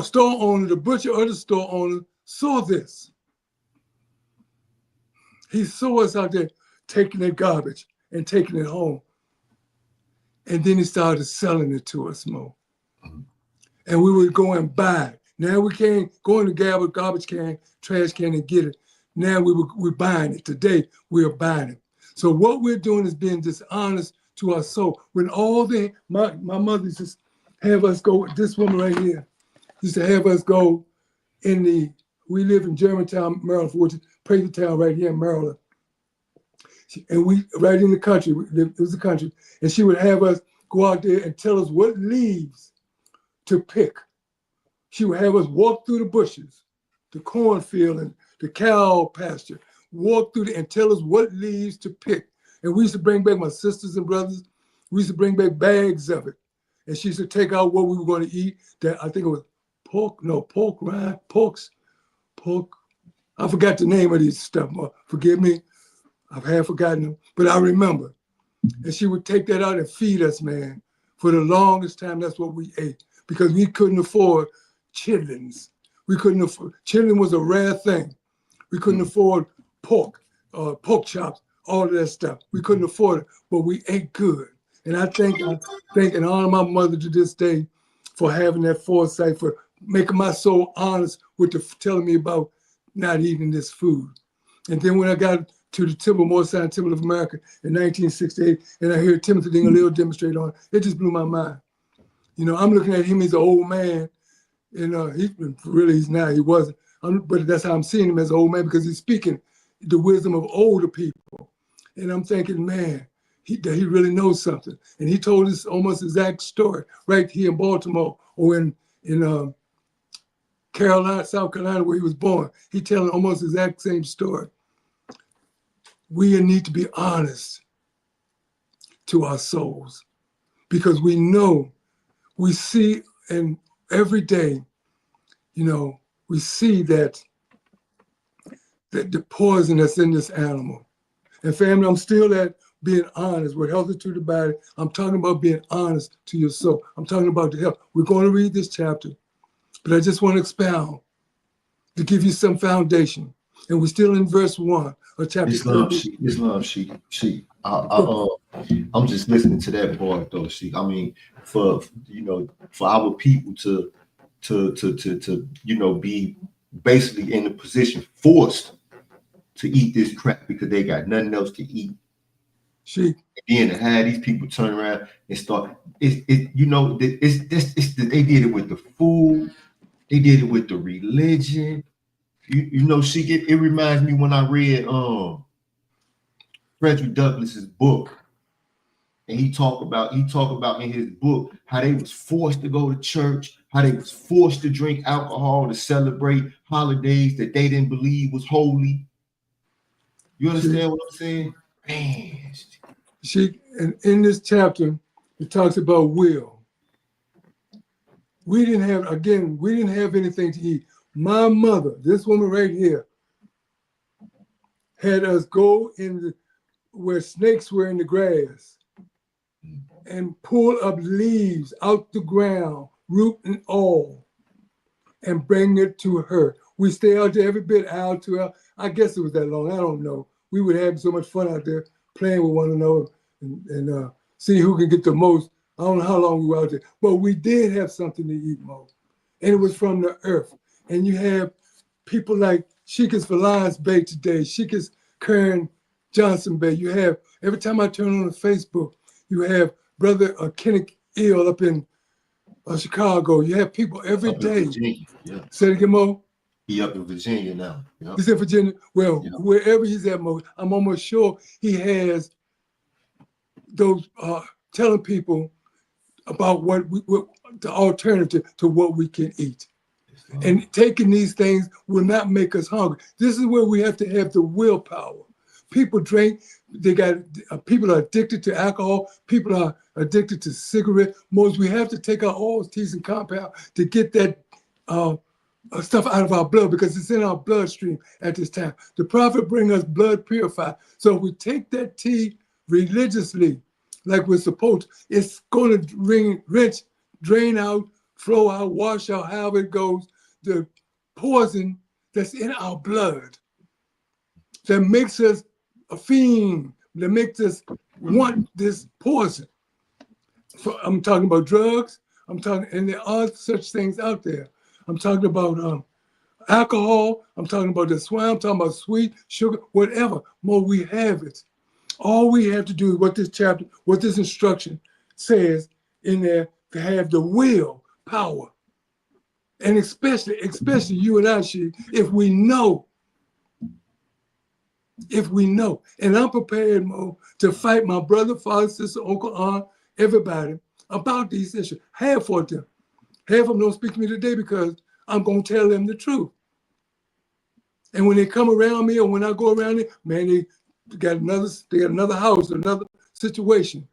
store owner, the butcher or the store owner saw this. He saw us out there taking that garbage and taking it home. And then he started selling it to us more. And we would go and buy it. Now we can't go in the garbage can, trash can and get it. Now we're buying it. Today we're buying it. So what we're doing is being dishonest to our soul. When my mother used to have us go, this woman right here, used to have us go we live in Germantown, Maryland, which is Prather Town right here in Maryland. And we, right in the country, it was the country. And she would have us go out there and tell us what leaves to pick. She would have us walk through the bushes, the cornfield and the cow pasture, walk through and tell us what leaves to pick. And we used to bring back, my sisters and brothers, we used to bring back bags of it. And she used to take out what we were going to eat. That I think it was pork, I forgot the name of these stuff. Forgive me, I've half forgotten them, but I remember. And she would take that out and feed us, man. For the longest time, that's what we ate because we couldn't afford chitlins. Chitlin was a rare thing. We couldn't afford pork chops, all of that stuff. We couldn't afford it, but we ate good. And I thank and honor my mother to this day for having that foresight, for making my soul honest with telling me about not eating this food. And then when I got to the Moorish Science Temple of America in 1968, and I heard Timothy Dingalil demonstrate on it just blew my mind. You know, I'm looking at him as an old man, and he's not, he wasn't. But that's how I'm seeing him as an old man because he's speaking the wisdom of older people. And I'm thinking, man, he really knows something. And he told us almost exact story right here in Baltimore or in South Carolina, where he was born. He telling almost the exact same story. We need to be honest to our souls because we know, we see, and every day, you know, we see that the poison that's in this animal. And family, I'm still at being honest. We're healthy to the body. I'm talking about being honest to your soul. I'm talking about the health. We're going to read this chapter, but I just want to expound to give you some foundation. And we're still in verse 1 of chapter 13. Islam, Sheik. I'm just listening to that part though, Sheik. I mean, for our people to be basically in a position forced to eat this crap because they got nothing else to eat. Sheik. And then to have these people turn around and start, they did it with the food, they did it with the religion. Sheik, it reminds me when I read Frederick Douglass's book, and he talk about in his book how they was forced to go to church, how they was forced to drink alcohol to celebrate holidays that they didn't believe was holy. You understand what I'm saying? Man. Sheik, and in this chapter, it talks about will. We didn't have anything to eat. My mother, this woman right here, had us go where snakes were in the grass and pull up leaves out the ground, root and all, and bring it to her. We stay out there every bit, hour, 2 hours. I guess it was that long. I don't know. We would have so much fun out there playing with one another and see who can get the most I don't know how long we were out there, but we did have something to eat, Mo. And it was from the earth. And you have people like Sheik Clarence Bey today, Sheik Clarence Johnson Bey. You have, every time I turn on the Facebook, you have Brother Kenneth Ill up in Chicago. You have people every day. Virginia, yeah. Say it again, Mo. He up in Virginia now. Yep. He's in Virginia. Well, Yeah. wherever he's at, Mo, I'm almost sure he has those telling people about what the alternative to what we can eat. And taking these things will not make us hungry. This is where we have to have the willpower. People drink, people are addicted to alcohol, people are addicted to cigarettes. Most we have to take our oils, teas, and compounds to get that stuff out of our blood because it's in our bloodstream at this time. The prophet bring us blood purified. So if we take that tea religiously, like we're supposed to, it's going to rinse, drain out, flow out, wash out, however it goes, the poison that's in our blood that makes us a fiend, that makes us want this poison. I'm talking about drugs, and there are such things out there. I'm talking about alcohol, I'm talking about the swine, I'm talking about sweet, sugar, whatever. More we have it. All we have to do is what this instruction says in there, to have the will power. And especially you and I, Sheik, if we know, and I'm prepared, Mo, to fight my brother, father, sister, uncle, aunt, everybody about these issues. Half of them don't speak to me today because I'm going to tell them the truth. And when they come around me or when I go around it, man, they got another house, another situation.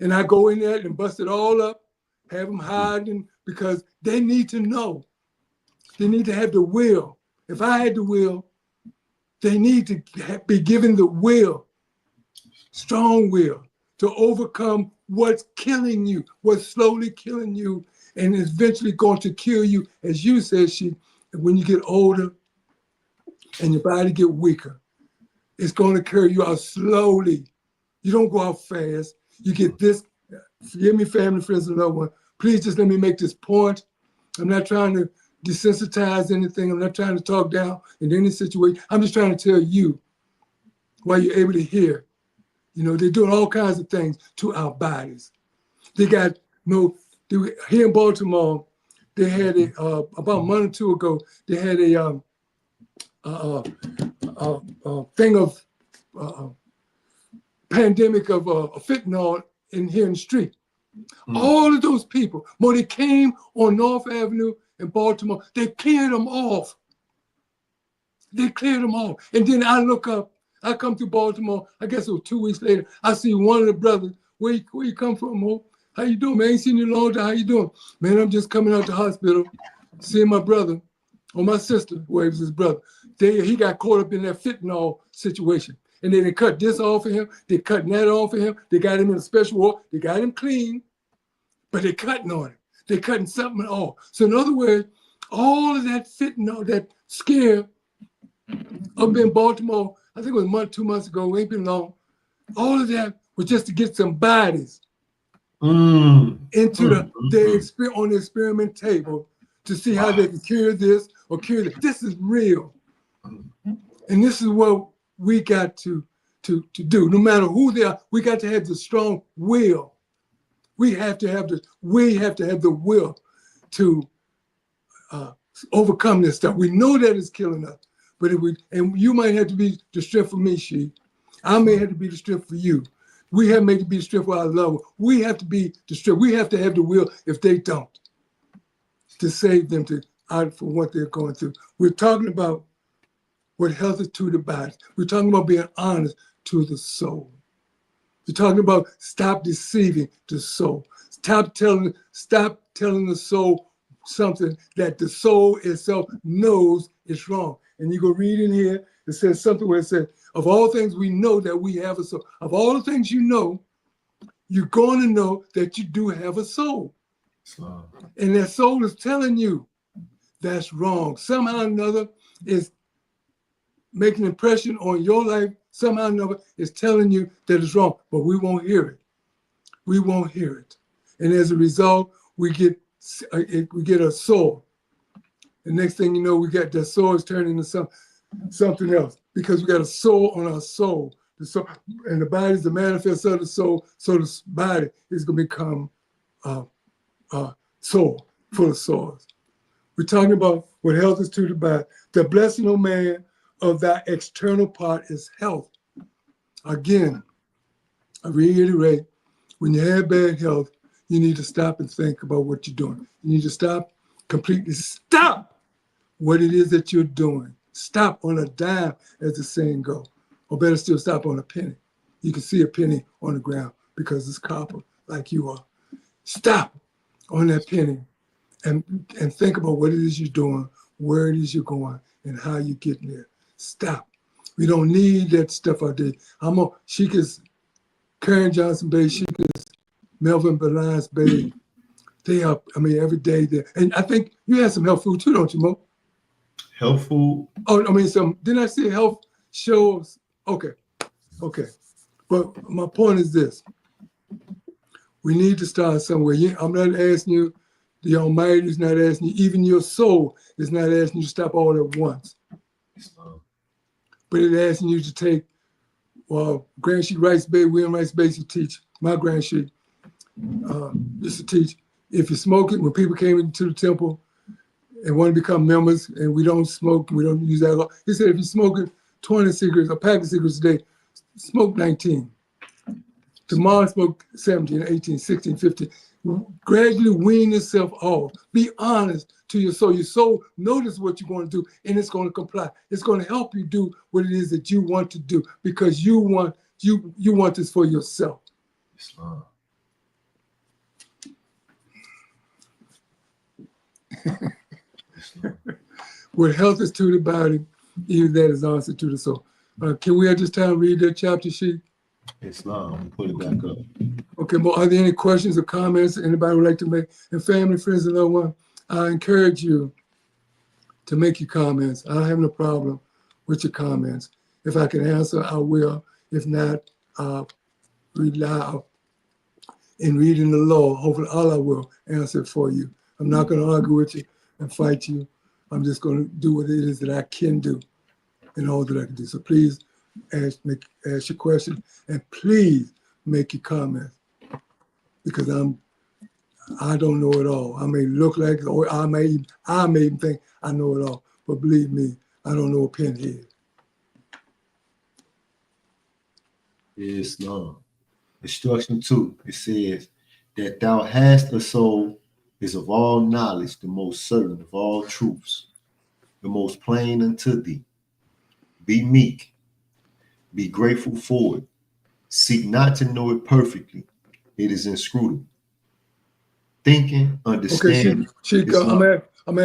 And I go in there and bust it all up, have them hiding because they need to know. They need to have the will. If I had the will, they need to be given the will, strong will, to overcome what's killing you, what's slowly killing you, and is eventually going to kill you, as you said, Sheik, when you get older and your body get weaker. It's going to carry you out slowly. You don't go out fast. You get this. Forgive me, family, friends, and loved ones. Please just let me make this point. I'm not trying to desensitize anything. I'm not trying to talk down in any situation. I'm just trying to tell you why you're able to hear. You know, they're doing all kinds of things to our bodies. They got, here in Baltimore, they had about a month or two ago, they had a thing of pandemic of fentanyl here in the street. All of those people, when they came on North Avenue in Baltimore, they cleared them off. And then I look up, I come to Baltimore, I guess it was 2 weeks later, I see one of the brothers, where you come from, Mo? How you doing, man? Ain't seen you in a long time, how you doing? Man, I'm just coming out the hospital, seeing my brother, or my sister, well, it was his brother. He got caught up in that fentanyl situation. And then they cut this off of him, they cutting that off of him, they got him in a special ward, they got him clean, but they cutting on him. They cutting something off. So in other words, all of that fentanyl, that scare up in Baltimore, I think it was a month, 2 months ago, ain't been long, all of that was just to get some bodies into on the experiment table to see how they can cure this or cure that. This is real. And this is what we got to do. No matter who they are, we got to have the strong will. We have to have the will to overcome this stuff. We know that it's killing us, but and you might have to be the strength for me, Sheik. I may have to be the strength for you. We have made to be the strength for our loved ones. We have to be the strength. We have to have the will if they don't, to save them for what they're going through. We're talking about what health is to the body. We're talking about being honest to the soul. We're talking about stop deceiving the soul. Stop telling the soul something that the soul itself knows is wrong. And you go read in here, it says something where it says, of all things we know that we have a soul. Of all the things you know, you're going to know that you do have a soul. And that soul is telling you that's wrong. Somehow or another is making an impression on your life. Somehow or another is telling you that it's wrong, but we won't hear it. We won't hear it. And as a result, we get a sore. The next thing you know, we got that sore is turning into something else because we got a sore on our soul. The soul, and the body is the manifest of the soul, so the body is going to become sore, full of sores. We're talking about what health is to the body. The blessing, O man, of thy external part is health. Again, I reiterate, when you have bad health, you need to stop and think about what you're doing. You need to completely stop what it is that you're doing. Stop on a dime, as the saying goes. Or better still, stop on a penny. You can see a penny on the ground because it's copper, like you are. Stop on that penny and think about what it is you're doing, where it is you're going, and how you're getting there. Stop. We don't need that stuff out there. Sheik is Karen Johnson Bey, Sheik is Melvin Belines Bey. They are, every day there. And I think you had some health food too, don't you, Mo? Health food? Oh, didn't I say health shows? Okay. But my point is this. We need to start somewhere. I'm not asking you, the Almighty is not asking you, even your soul is not asking you to stop all at once. But it's asking you to take, Grand Sheik Rice Bey, William Rice Bey used to teach, my Grand Sheik used to teach, if you smoke it, when people came into the temple and want to become members, and we don't smoke, we don't use alcohol, he said, if you're smoking 20 cigarettes, a pack of cigarettes a day, smoke 19. Tomorrow smoke 17, 18, 16, 15. Gradually wean yourself off. Be honest to your soul. Your soul notice what you're going to do, and it's going to comply. It's going to help you do what it is that you want to do because you want this for yourself. Islam. What health is to the body, even that is answer to the soul. Can we at this time read that chapter sheet? Islam. Put it back up. Okay, well, are there any questions or comments anybody would like to make? And family, friends, and loved ones, I encourage you to make your comments. I don't have no problem with your comments. If I can answer, I will. If not, I'll read loud. In reading the law, hopefully Allah will answer it for you. I'm not going to argue with you and fight you. I'm just going to do what it is that I can do and all that I can do. So please ask your question and please make your comments because I don't know it all. I may look like, or I may even think I know it all, but believe me, I don't know a pinhead. Islam. Instruction 2, it says that thou hast a soul is of all knowledge the most certain of all truths, the most plain unto thee. Be meek, be grateful for it. Seek not to know it perfectly. It is inscrutable. Thinking, understanding. Okay, Sheik, I'm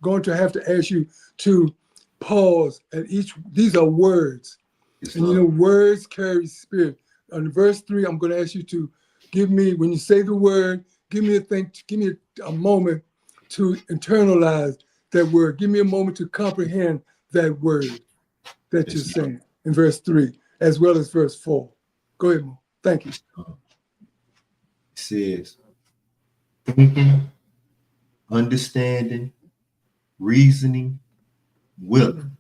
going to have to ask you to pause at each. These are words, Islam. and words carry spirit. On verse 3, I'm going to ask you to give me, when you say the word, give me a moment to internalize that word. Give me a moment to comprehend that word that you're saying in verse 3, as well as verse 4. Go ahead, Mo. Thank you. It says, thinking, understanding, reasoning, willing.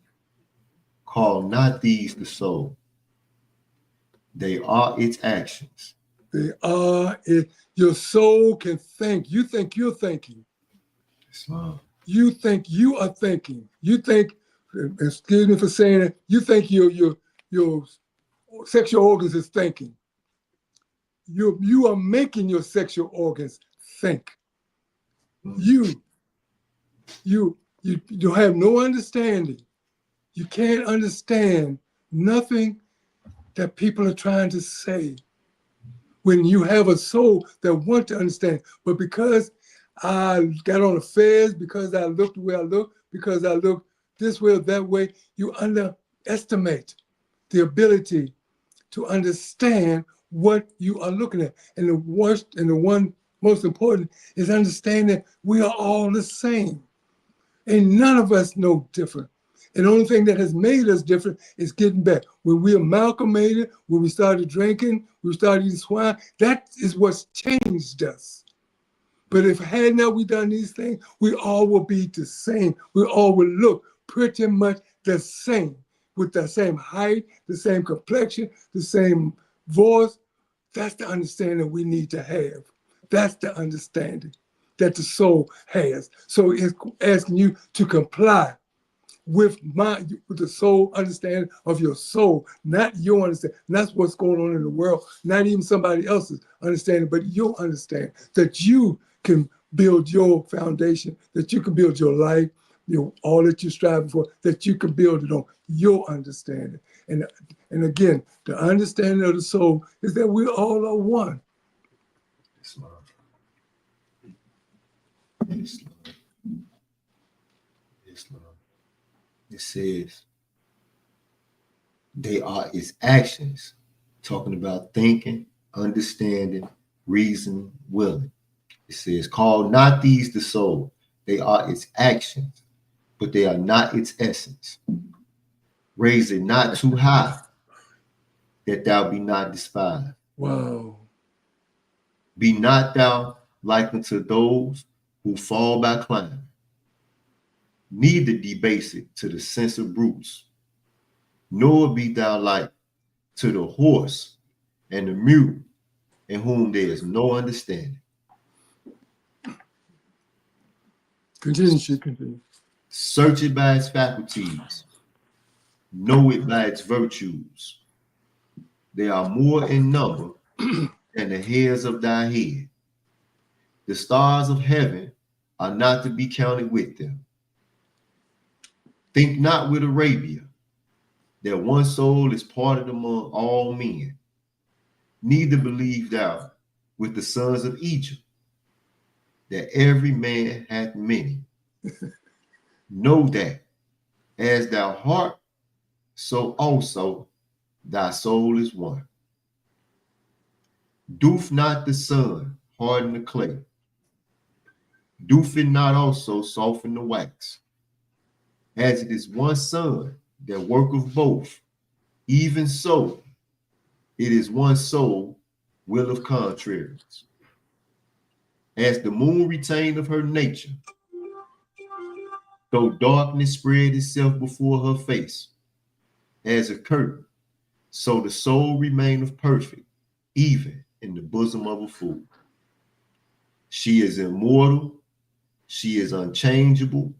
Call not these the soul. They are its actions. They are it. Your soul can think. You think you're thinking. Islam. You think you are thinking. You think, excuse me for saying it, you think your sexual organs is thinking. You are making your sexual organs think. You have no understanding. You can't understand nothing that people are trying to say. When you have a soul that want to understand, but because I got on affairs, because I looked the way I look, because I look this way or that way, you underestimate the ability to understand what you are looking at. And the worst and the one most important is understanding that we are all the same. And none of us know different. And the only thing that has made us different is getting back. When we amalgamated, when we started drinking, we started eating swine, that is what's changed us. But if had not we done these things, we all will be the same. We all will look pretty much the same, with the same height, the same complexion, the same voice. That's the understanding we need to have. That's the understanding that the soul has. So it's asking you to comply with the soul understanding of your soul, not your understanding. And that's what's going on in the world, not even somebody else's understanding, but your understanding, that you can build your foundation, that you can build your life, all that you're striving for, that you can build it on your understanding. And again, the understanding of the soul is that we all are one. Islam. Islam. Islam. It says they are its actions, talking about thinking, understanding, reasoning, willing. It says, call not these the soul. They are its actions, but they are not its essence. Raise it not too high, that thou be not despised. Wow. Be not thou like unto those who fall by climbing, neither debase it to the sense of brutes, nor be thou like to the horse and the mule, in whom there is no understanding. Continue. Search it by its faculties, know it by its virtues. They are more in number than the hairs of thy head. The stars of heaven are not to be counted with them. Think not with Arabia, that one soul is parted among all men. Neither believe thou with the sons of Egypt, that every man hath many. Know that as thou heart, so also thy soul is one. Doth not the sun harden the clay? Doth it not also soften the wax? As it is one sun that worketh both, even so it is one soul, will of contraries. As the moon retained of her nature, though darkness spread itself before her face, as a curtain, so the soul remaineth perfect, even in the bosom of a fool. She is immortal, she is unchangeable,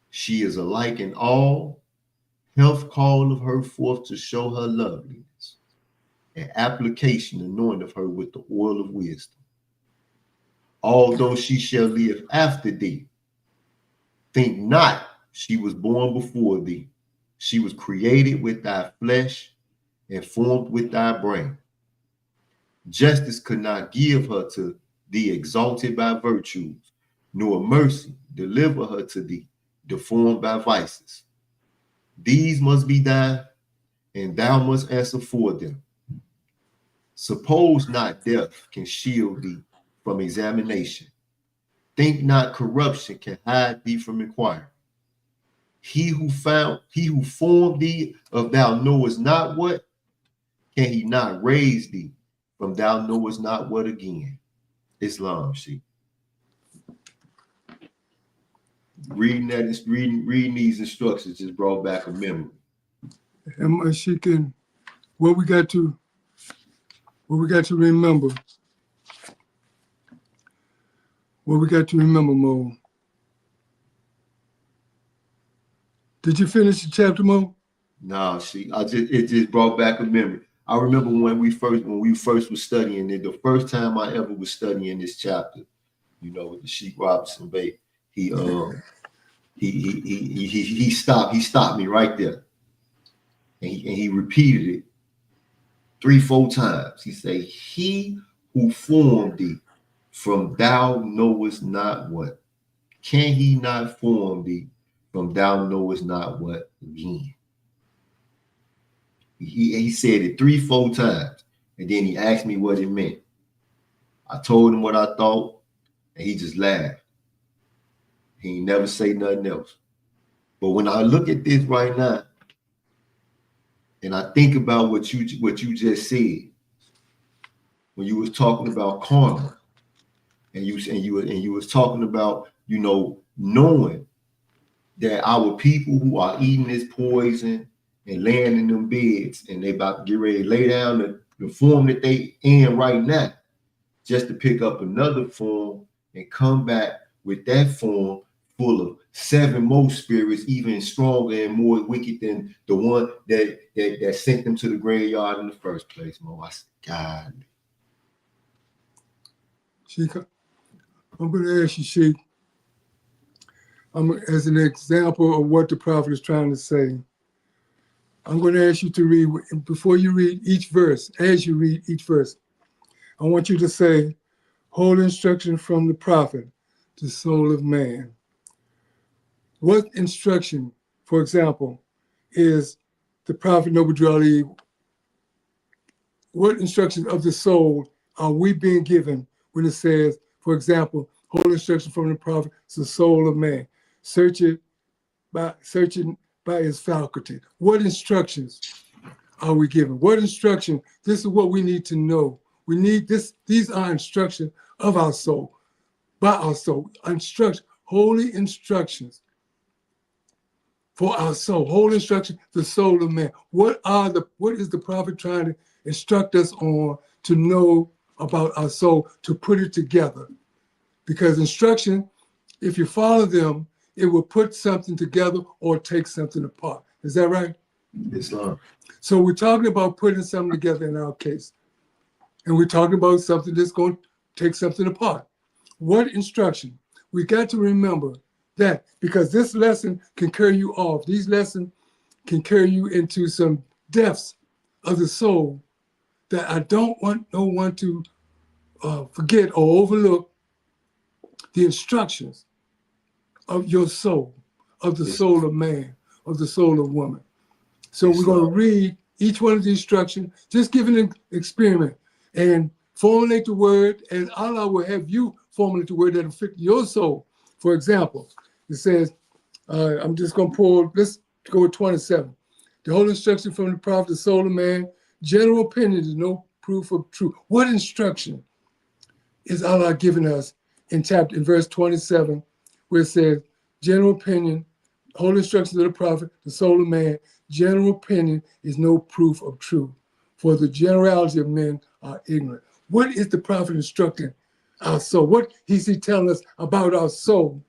she is alike in all. Health calleth her forth to show her loveliness, and application anointeth her with the oil of wisdom. Although she shall live after thee, think not she was born before thee. She was created with thy flesh and formed with thy brain. Justice could not give her to thee exalted by virtues, nor mercy deliver her to thee deformed by vices. These must be thine, and thou must answer for them. Suppose not death can shield thee from examination. Think not corruption can hide thee from inquiry. He who formed thee of thou knowest not what, can he not raise thee from thou knowest not what again? Islam, Sheik. Reading these instructions just brought back a memory. And Sheik, what we got to remember. What we got to remember, Mo. Did you finish the chapter, Mo? No, it just brought back a memory. I remember when we first was studying it, the first time I ever was studying this chapter, with the Sheik Robinson Bey, he stopped me right there. And he repeated it 3-4 times. He said, he who formed thee from thou knowest not what, can he not form thee from thou knowest not what again? He said it 3-4 times, and then he asked me what it meant. I told him what I thought, and he just laughed. He never say nothing else. But when I look at this right now, and I think about what you just said, when you was talking about karma, and you was talking about, you know, knowing that our people who are eating this poison and laying in them beds, and they about to get ready to lay down the form that they in right now, just to pick up another form and come back with that form full of 7 more spirits, even stronger and more wicked than the one that sent them to the graveyard in the first place. Mo, I said, God. Sheik, I'm going to ask you, Sheik, as an example of what the prophet is trying to say, I'm going to ask you to read, before you read each verse, as you read each verse, I want you to say, "Holy instruction from the prophet, the soul of man." What instruction, for example, is the prophet Noble Ali? What instructions of the soul are we being given when it says, for example, holy instruction from the prophet, it's the soul of man. Searching by his faculty. What instructions are we given? What instruction? This is what we need to know. We need this. These are instructions of our soul, by our soul. Instruction, holy instructions for our soul. Holy instruction, the soul of man. What is the prophet trying to instruct us on to know about our soul, to put it together? Because instruction, if you follow them, it will put something together or take something apart. Is that right? Islam. So we're talking about putting something together in our case. And we're talking about something that's going to take something apart. What instruction? We got to remember that, because this lesson can carry you off. These lessons can carry you into some depths of the soul that I don't want no one to forget or overlook. The instructions of your soul, of the soul of man, of the soul of woman. So we're going to read each one of the instructions, just give an experiment and formulate the word, and Allah will have you formulate the word that will fit your soul. For example, it says, I'm just going to pull, let's go with 27. The whole instruction from the prophet, the soul of man, general opinion is no proof of truth. What instruction is Allah giving us in verse 27, where it says, general opinion, whole instructions of the prophet, the soul of man, general opinion is no proof of truth, for the generality of men are ignorant. What is the prophet instructing our soul? What is he telling us about our soul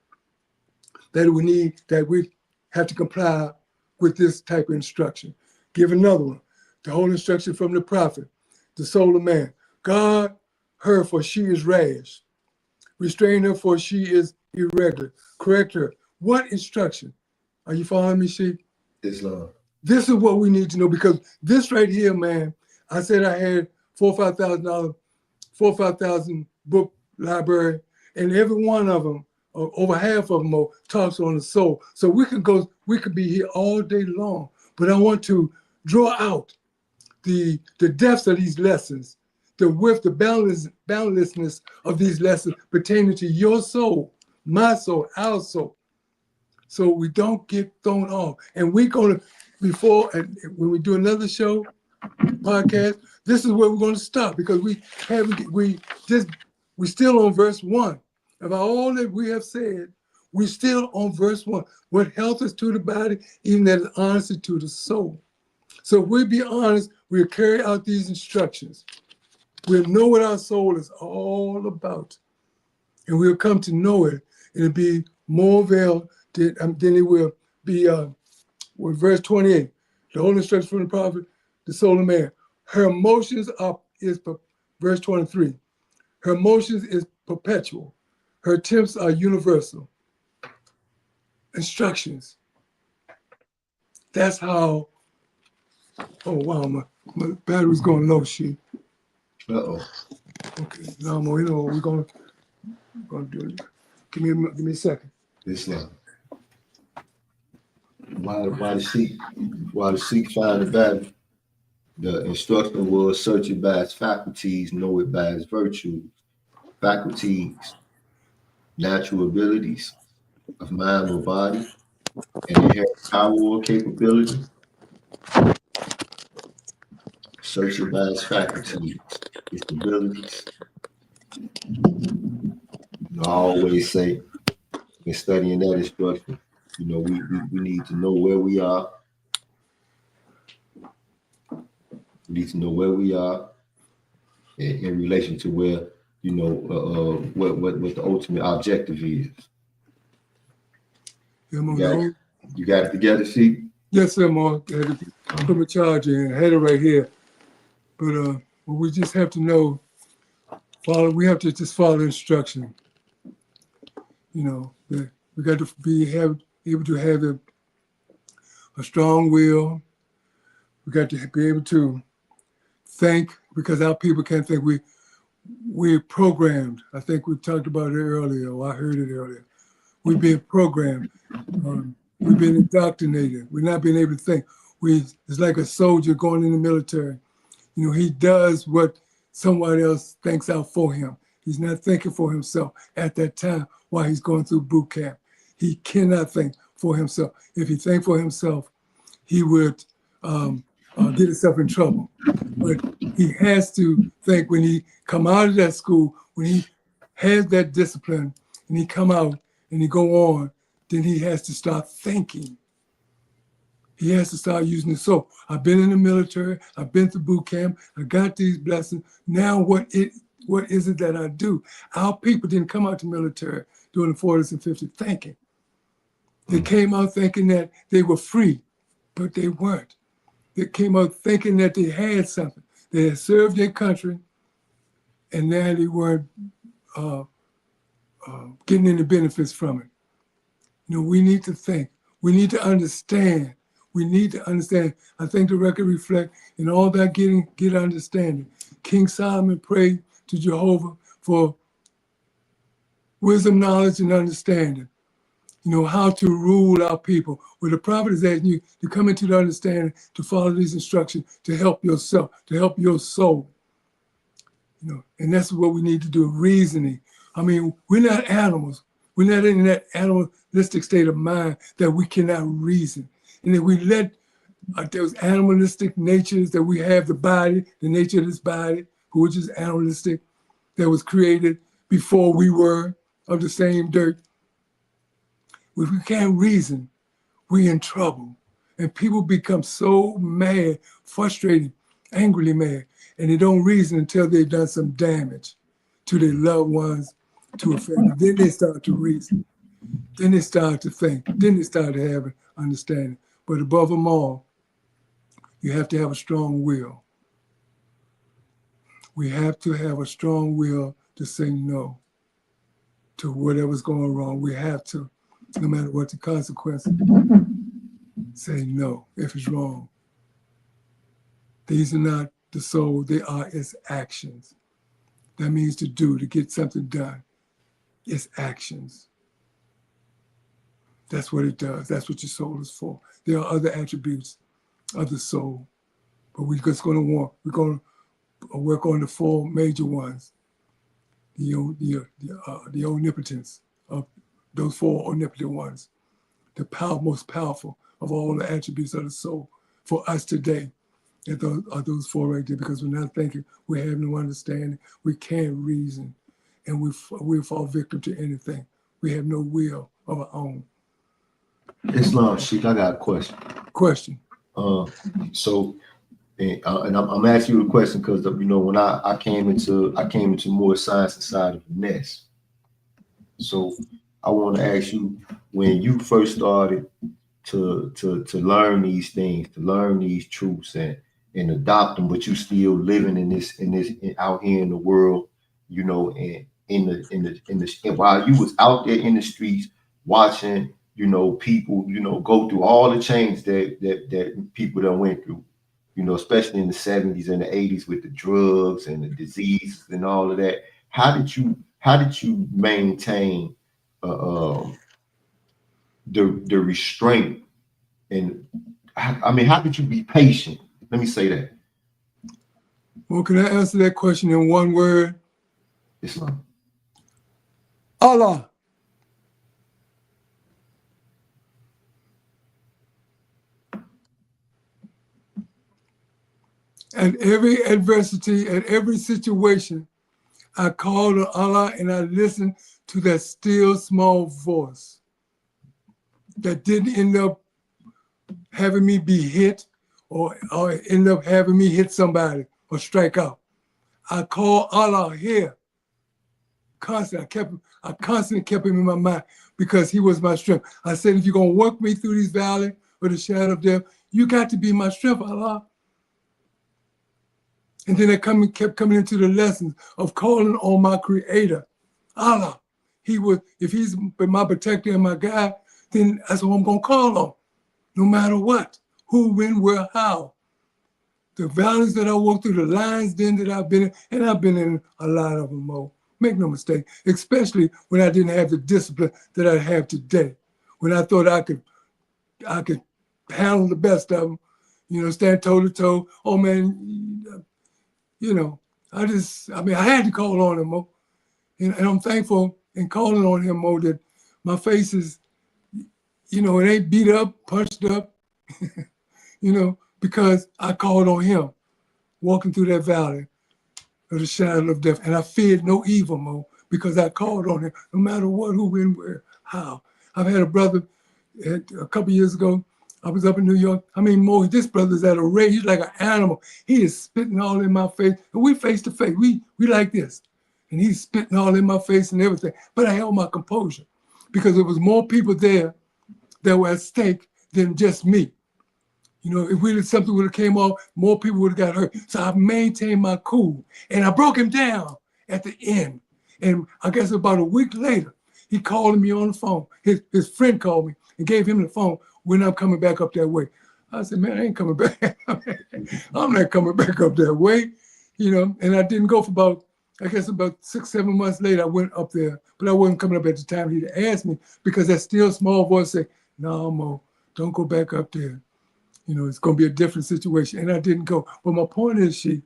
that we have to comply with this type of instruction? Give another one. The whole instruction from the prophet, the soul of man. Guard her, for she is rash. Restrain her, for she is irregular. Correct her. What instruction? Are you following me, Sheik? Islam. This is what we need to know, because this right here, man, I said I had $4,000 or $5,000 book library, and every one of them, or over half of them, talks on the soul. So we could be here all day long, but I want to draw out the depths of these lessons, the width, the boundlessness of these lessons pertaining to your soul, my soul, our soul, so we don't get thrown off. And we're going to, when we do another show, podcast, this is where we're going to stop, because we still on verse 1. About all that we have said, we're still on verse 1. What health is to the body, even that is honesty to the soul. So if we be honest, we'll carry out these instructions. We'll know what our soul is all about. And we'll come to know it. It'll be more veiled than it will be with verse 28. The whole instruction from the prophet, the soul of man. Her emotions is verse 23. Her emotions is perpetual. Her attempts are universal. Instructions. That's how. Oh wow, my battery's going low, Sheik. Uh-oh. Okay, now you know what we're gonna do. Give me a second. Islam. Why the Sheik find the battle? The instruction was search it by its faculties, know it by its virtues. Faculties, natural abilities of mind or body. and inherent power or capability, search your vast faculties, its abilities. I always say, in studying that instruction, we need to know where we are. We need to know where we are in relation to where, what the ultimate objective is. You got it together, Sheik? Yes, sir, Mark. I had to put my charger in. I had it right here. But we just have to know, we have to just follow instruction. We got to able to have a strong will. We got to be able to think, because our people can't think. We're programmed. I think we talked about it earlier, or I heard it earlier. We've been programmed. We've been indoctrinated. We're not being able to think. It's like a soldier going in the military. He does what someone else thinks out for him. He's not thinking for himself at that time while he's going through boot camp. He cannot think for himself. If he think for himself, he would get himself in trouble. But he has to think when he come out of that school, when he has that discipline and he come out and he go on, then he has to start thinking. He has to start using the soul. I've been in the military. I've been through boot camp. I got these blessings. Now what is it that I do? Our people didn't come out to the military during the 40s and 50s thinking. They came out thinking that they were free, but they weren't. They came out thinking that they had something. They had served their country, and now they weren't getting any benefits from it. We need to think. We need to understand. We need to understand. I think the record reflects in all that get understanding. King Solomon prayed to Jehovah for wisdom, knowledge, and understanding. How to rule our people. Well, the prophet is asking you to come into the understanding, to follow these instructions, to help yourself, to help your soul. And that's what we need to do, reasoning. I mean, we're not animals. We're not in that animalistic state of mind that we cannot reason. And if we let those animalistic natures that we have, the nature of this body, which is animalistic, that was created before we were of the same dirt. If we can't reason, we're in trouble. And people become so mad, frustrated, angrily mad, and they don't reason until they've done some damage to their loved ones, to a family. Then they start to reason. Then they start to think. Then they start to have an understanding. But above them all, you have to have a strong will. We have to have a strong will to say no to whatever's going wrong. We have to, no matter what the consequences, say no if it's wrong. These are not the soul, they are its actions. That means to do, to get something done. It's actions. That's what it does. That's what your soul is for. There are other attributes of the soul, but we're just going to work on the four major ones. The omnipotence of those four omnipotent ones, the most powerful of all the attributes of the soul for us today. Are those four right there, because we're not thinking, we have no understanding, we can't reason, and we fall victim to anything. We have no will of our own. Islam, Sheik, I got a question. And I'm asking you a question because when I came into Moorish Science inside of the nest. So I want to ask you, when you first started to learn these things, to learn these truths and adopt them, but you still living in this out here in the world, and while you was out there in the streets watching, people, go through all the changes that people done went through, especially in the 70s and the 80s with the drugs and the diseases and all of that. How did you maintain the restraint? And I mean, how did you be patient? Let me say that. Well, can I answer that question in one word? Islam. Allah. At every adversity, at every situation, I called on Allah and I listened to that still small voice that didn't end up having me be hit or end up having me hit somebody or strike out. I called Allah here constantly. I constantly kept him in my mind because he was my strength. I said, if you're going to work me through this valley or the shadow of death, you got to be my strength, Allah. And then I kept coming into the lessons of calling on my creator, Allah. If he's been my protector and my guide, then that's what I'm going to call on, no matter what, who, when, where, how. The valleys that I walked through, the lines then that I've been in, and I've been in a lot of them, Mo. Make no mistake, especially when I didn't have the discipline that I have today, when I thought I could handle the best of them, stand toe to toe. Oh man, I had to call on him, Mo. And I'm thankful in calling on him, Mo, that my face is, it ain't beat up, punched up, because I called on him walking through that valley of the shadow of death. And I feared no evil, Mo, because I called on him, no matter what, who, when, where, how. I've had a brother a couple years ago. I was up in New York. Mo, this brother's at a rate. He's like an animal. He is spitting all in my face. And we face to face. We like this. And he's spitting all in my face and everything. But I held my composure because there was more people there that were at stake than just me. If something would have came off, more people would have got hurt. So I maintained my cool. And I broke him down at the end. And I guess about a week later, he called me on the phone. His friend called me and gave him the phone when I'm coming back up that way. I said, man, I ain't coming back. I'm not coming back up that way. And I didn't go for about 6-7 months later, I went up there, but I wasn't coming up at the time he'd asked me because that still small voice said, no, Mo, don't go back up there. It's going to be a different situation. And I didn't go. But my point is, Sheik,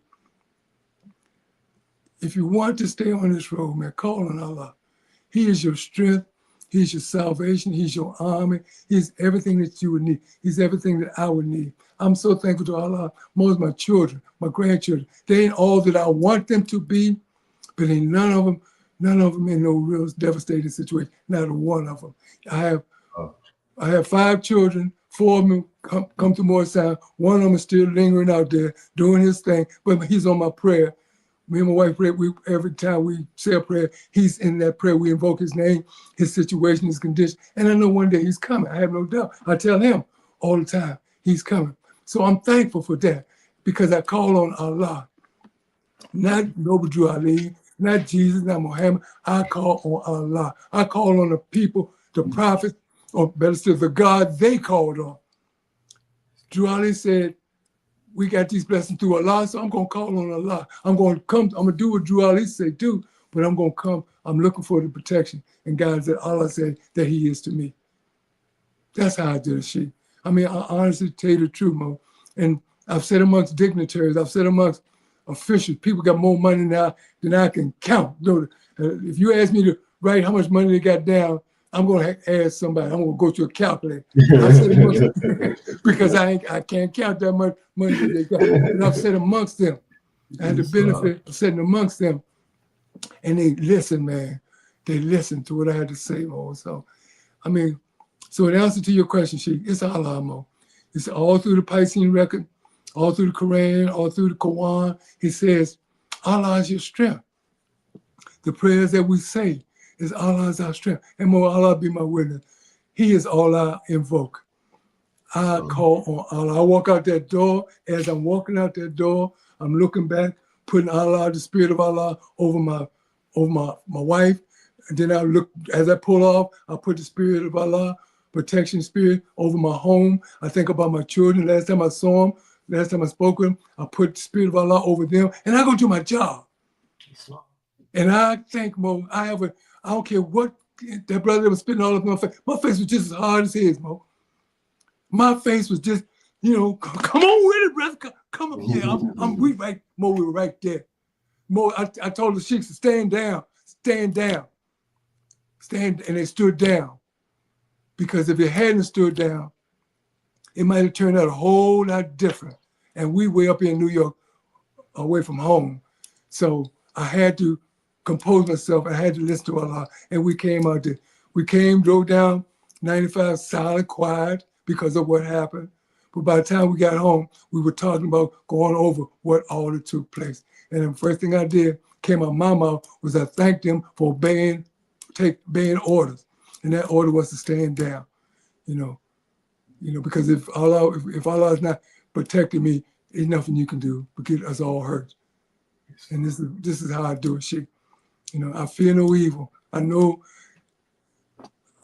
if you want to stay on this road, man, call on Allah. He is your strength. He's your salvation. He's your army. He's everything that you would need. He's everything that I would need. I'm so thankful to Allah. Most of my children, my grandchildren, they ain't all that I want them to be, but ain't none of them in no real devastating situation. Not one of them. I have 5 children. 4 of them come to Moorish Science. One of them is still lingering out there doing his thing, but he's on my prayer. Me and my wife pray. Every time we say a prayer, he's in that prayer. We invoke his name, his situation, his condition. And I know one day he's coming. I have no doubt. I tell him all the time, he's coming. So I'm thankful for that because I call on Allah, not Noble Drew Ali, not Jesus, not Muhammad. I call on Allah. I call on the people, the prophets, or better still, the God they called on. Drew Ali said, we got these blessings through Allah, so I'm going to call on Allah. I'm going to do what Drew Ali said do, but I'm going to come. I'm looking for the protection and guidance that Allah said that he is to me. That's how I did it, Sheik. I honestly tell you the truth, Mo. And I've said amongst dignitaries, I've said amongst officials, people got more money now than I can count. If you ask me to write how much money they got down, I'm going to ask somebody. I'm going to go to a calculator. Because I can't count that much money that they got. And I've said amongst them. I had the benefit of sitting amongst them. And they listen, man. They listen to what I had to say, Mo. So in answer to your question, Sheik, it's Allah, Mo. It's all through the Piscean record, all through the Quran, all through the Quran. It says, Allah is your strength. The prayers that we say, is Allah is our strength. And Mo, Allah be my witness. He is all I invoke. I call on Allah. I walk out that door. As I'm walking out that door, I'm looking back, putting Allah, the spirit of Allah, over my wife. And then I look, as I pull off, I put the spirit of Allah, protection spirit, over my home. I think about my children. Last time I saw them, last time I spoke with them, I put the spirit of Allah over them. And I go do my job. And I think, Mo, I don't care what that brother that was spitting all over my face. My face was just as hard as his, Mo. My face was just, come on with it, brother. Come on. Yeah, we were right there. Mo, I told the Sheiks to stand down. And they stood down. Because if they hadn't stood down, it might have turned out a whole lot different. And we way up in New York away from home. So I had to compose myself. I had to listen to Allah. And we came out there. We drove down 95 silent, quiet because of what happened. But by the time we got home, we were talking about going over what all that took place. And the first thing I did came out of my mouth was I thanked them for obeying orders. And that order was to stand down, because if Allah is not protecting me, there's nothing you can do but get us all hurt. And this is how I do it, Sheik. I fear no evil. I know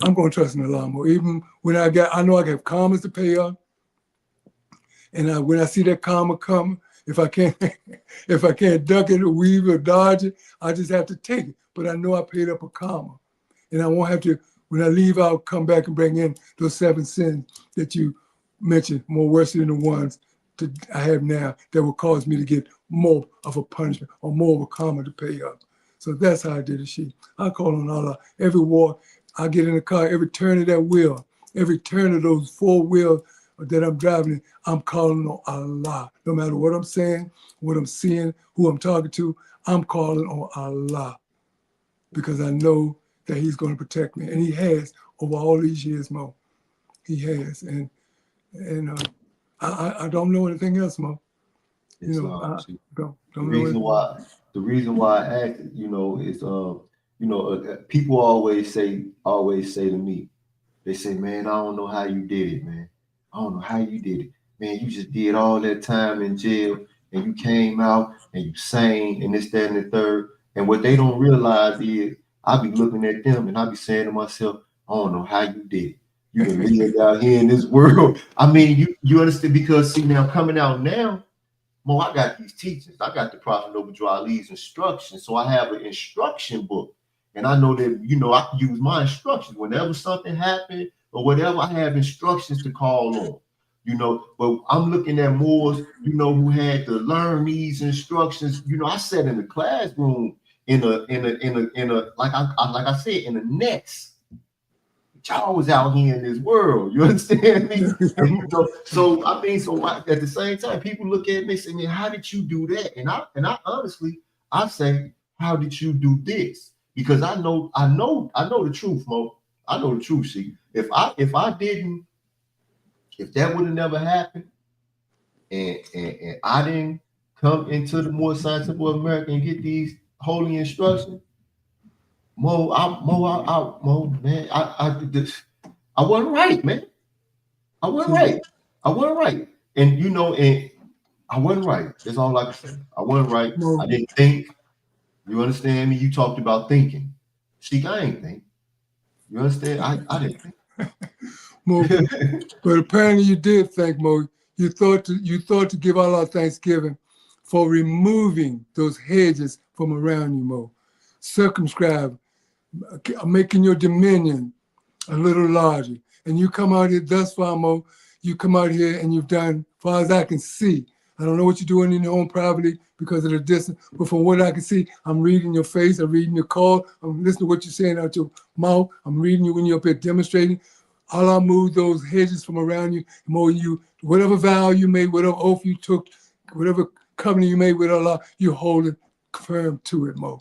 I'm going to trust in Allah more. Even when I know I have karmas to pay up. And when I see that karma come, if I can't duck it or weave it or dodge it, I just have to take it. But I know I paid up a karma. And I won't have to, when I leave out, come back and bring in those 7 sins that you mentioned, more worse than the ones that I have now that will cause me to get more of a punishment or more of a karma to pay up. So that's how I did it, Sheik. I call on Allah. Every war, I get in the car, every turn of that wheel, every turn of those 4 wheels that I'm driving in, I'm calling on Allah. No matter what I'm saying, what I'm seeing, who I'm talking to, I'm calling on Allah because I know that He's going to protect me. And He has over all these years, Mo. He has. And I don't know anything else, Mo. I don't know anything else. The reason why I asked, is people always say to me, they say, man, I don't know how you did it, man. I don't know how you did it. Man, you just did all that time in jail and you came out and you sang and this, that, and the third. And what they don't realize is I be looking at them and I be saying to myself, I don't know how you did it. You can live out here in this world. I mean, you understand? Because see, now coming out now, Mo, I got these teachings. I got the Prophet Noble Ali's instructions. So I have an instruction book. And I know that, I can use my instructions. Whenever something happened or whatever, I have instructions to call on. But I'm looking at Moors, who had to learn these instructions. I sat in the classroom in a like I said, in a nest. Y'all was out here in this world. You understand me? And, so at the same time, people look at me and say, man, how did you do that? And I honestly, I say, how did you do this? Because I know the truth, Mo. I know the truth. See, if that would have never happened, and I didn't come into the Moorish Science of America and get these holy instructions, Mo, man, I wasn't right, man. I wasn't right. And I wasn't right. That's all I can say. I wasn't right. I didn't think. You understand me? You talked about thinking. Sheik, I ain't think. You understand? I didn't think. Mo, but apparently you did think, Mo. You thought to give Allah thanksgiving for removing those hedges from around you, Mo. Circumscribe, making your dominion a little larger. And you come out here thus far, Mo. You come out here and you've done, as far as I can see. I don't know what you're doing in your own privately because of the distance, but from what I can see, I'm reading your face, I'm reading your call, I'm listening to what you're saying out your mouth, I'm reading you when you're up here demonstrating. Allah moved those hedges from around you, Mo, you, whatever vow you made, whatever oath you took, whatever covenant you made with Allah, you hold it firm to it, Mo.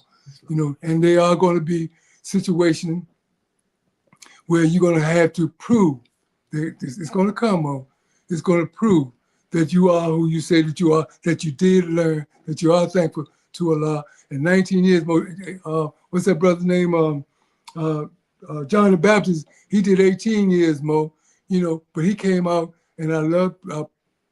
And there are going to be situations where you're going to have to prove that it's going to come, Mo. It's going to prove that you are who you say that you are, that you did learn, that you are thankful to Allah. In 19 years, Mo, what's that brother's name? John the Baptist, he did 18 years, Mo, but he came out, and I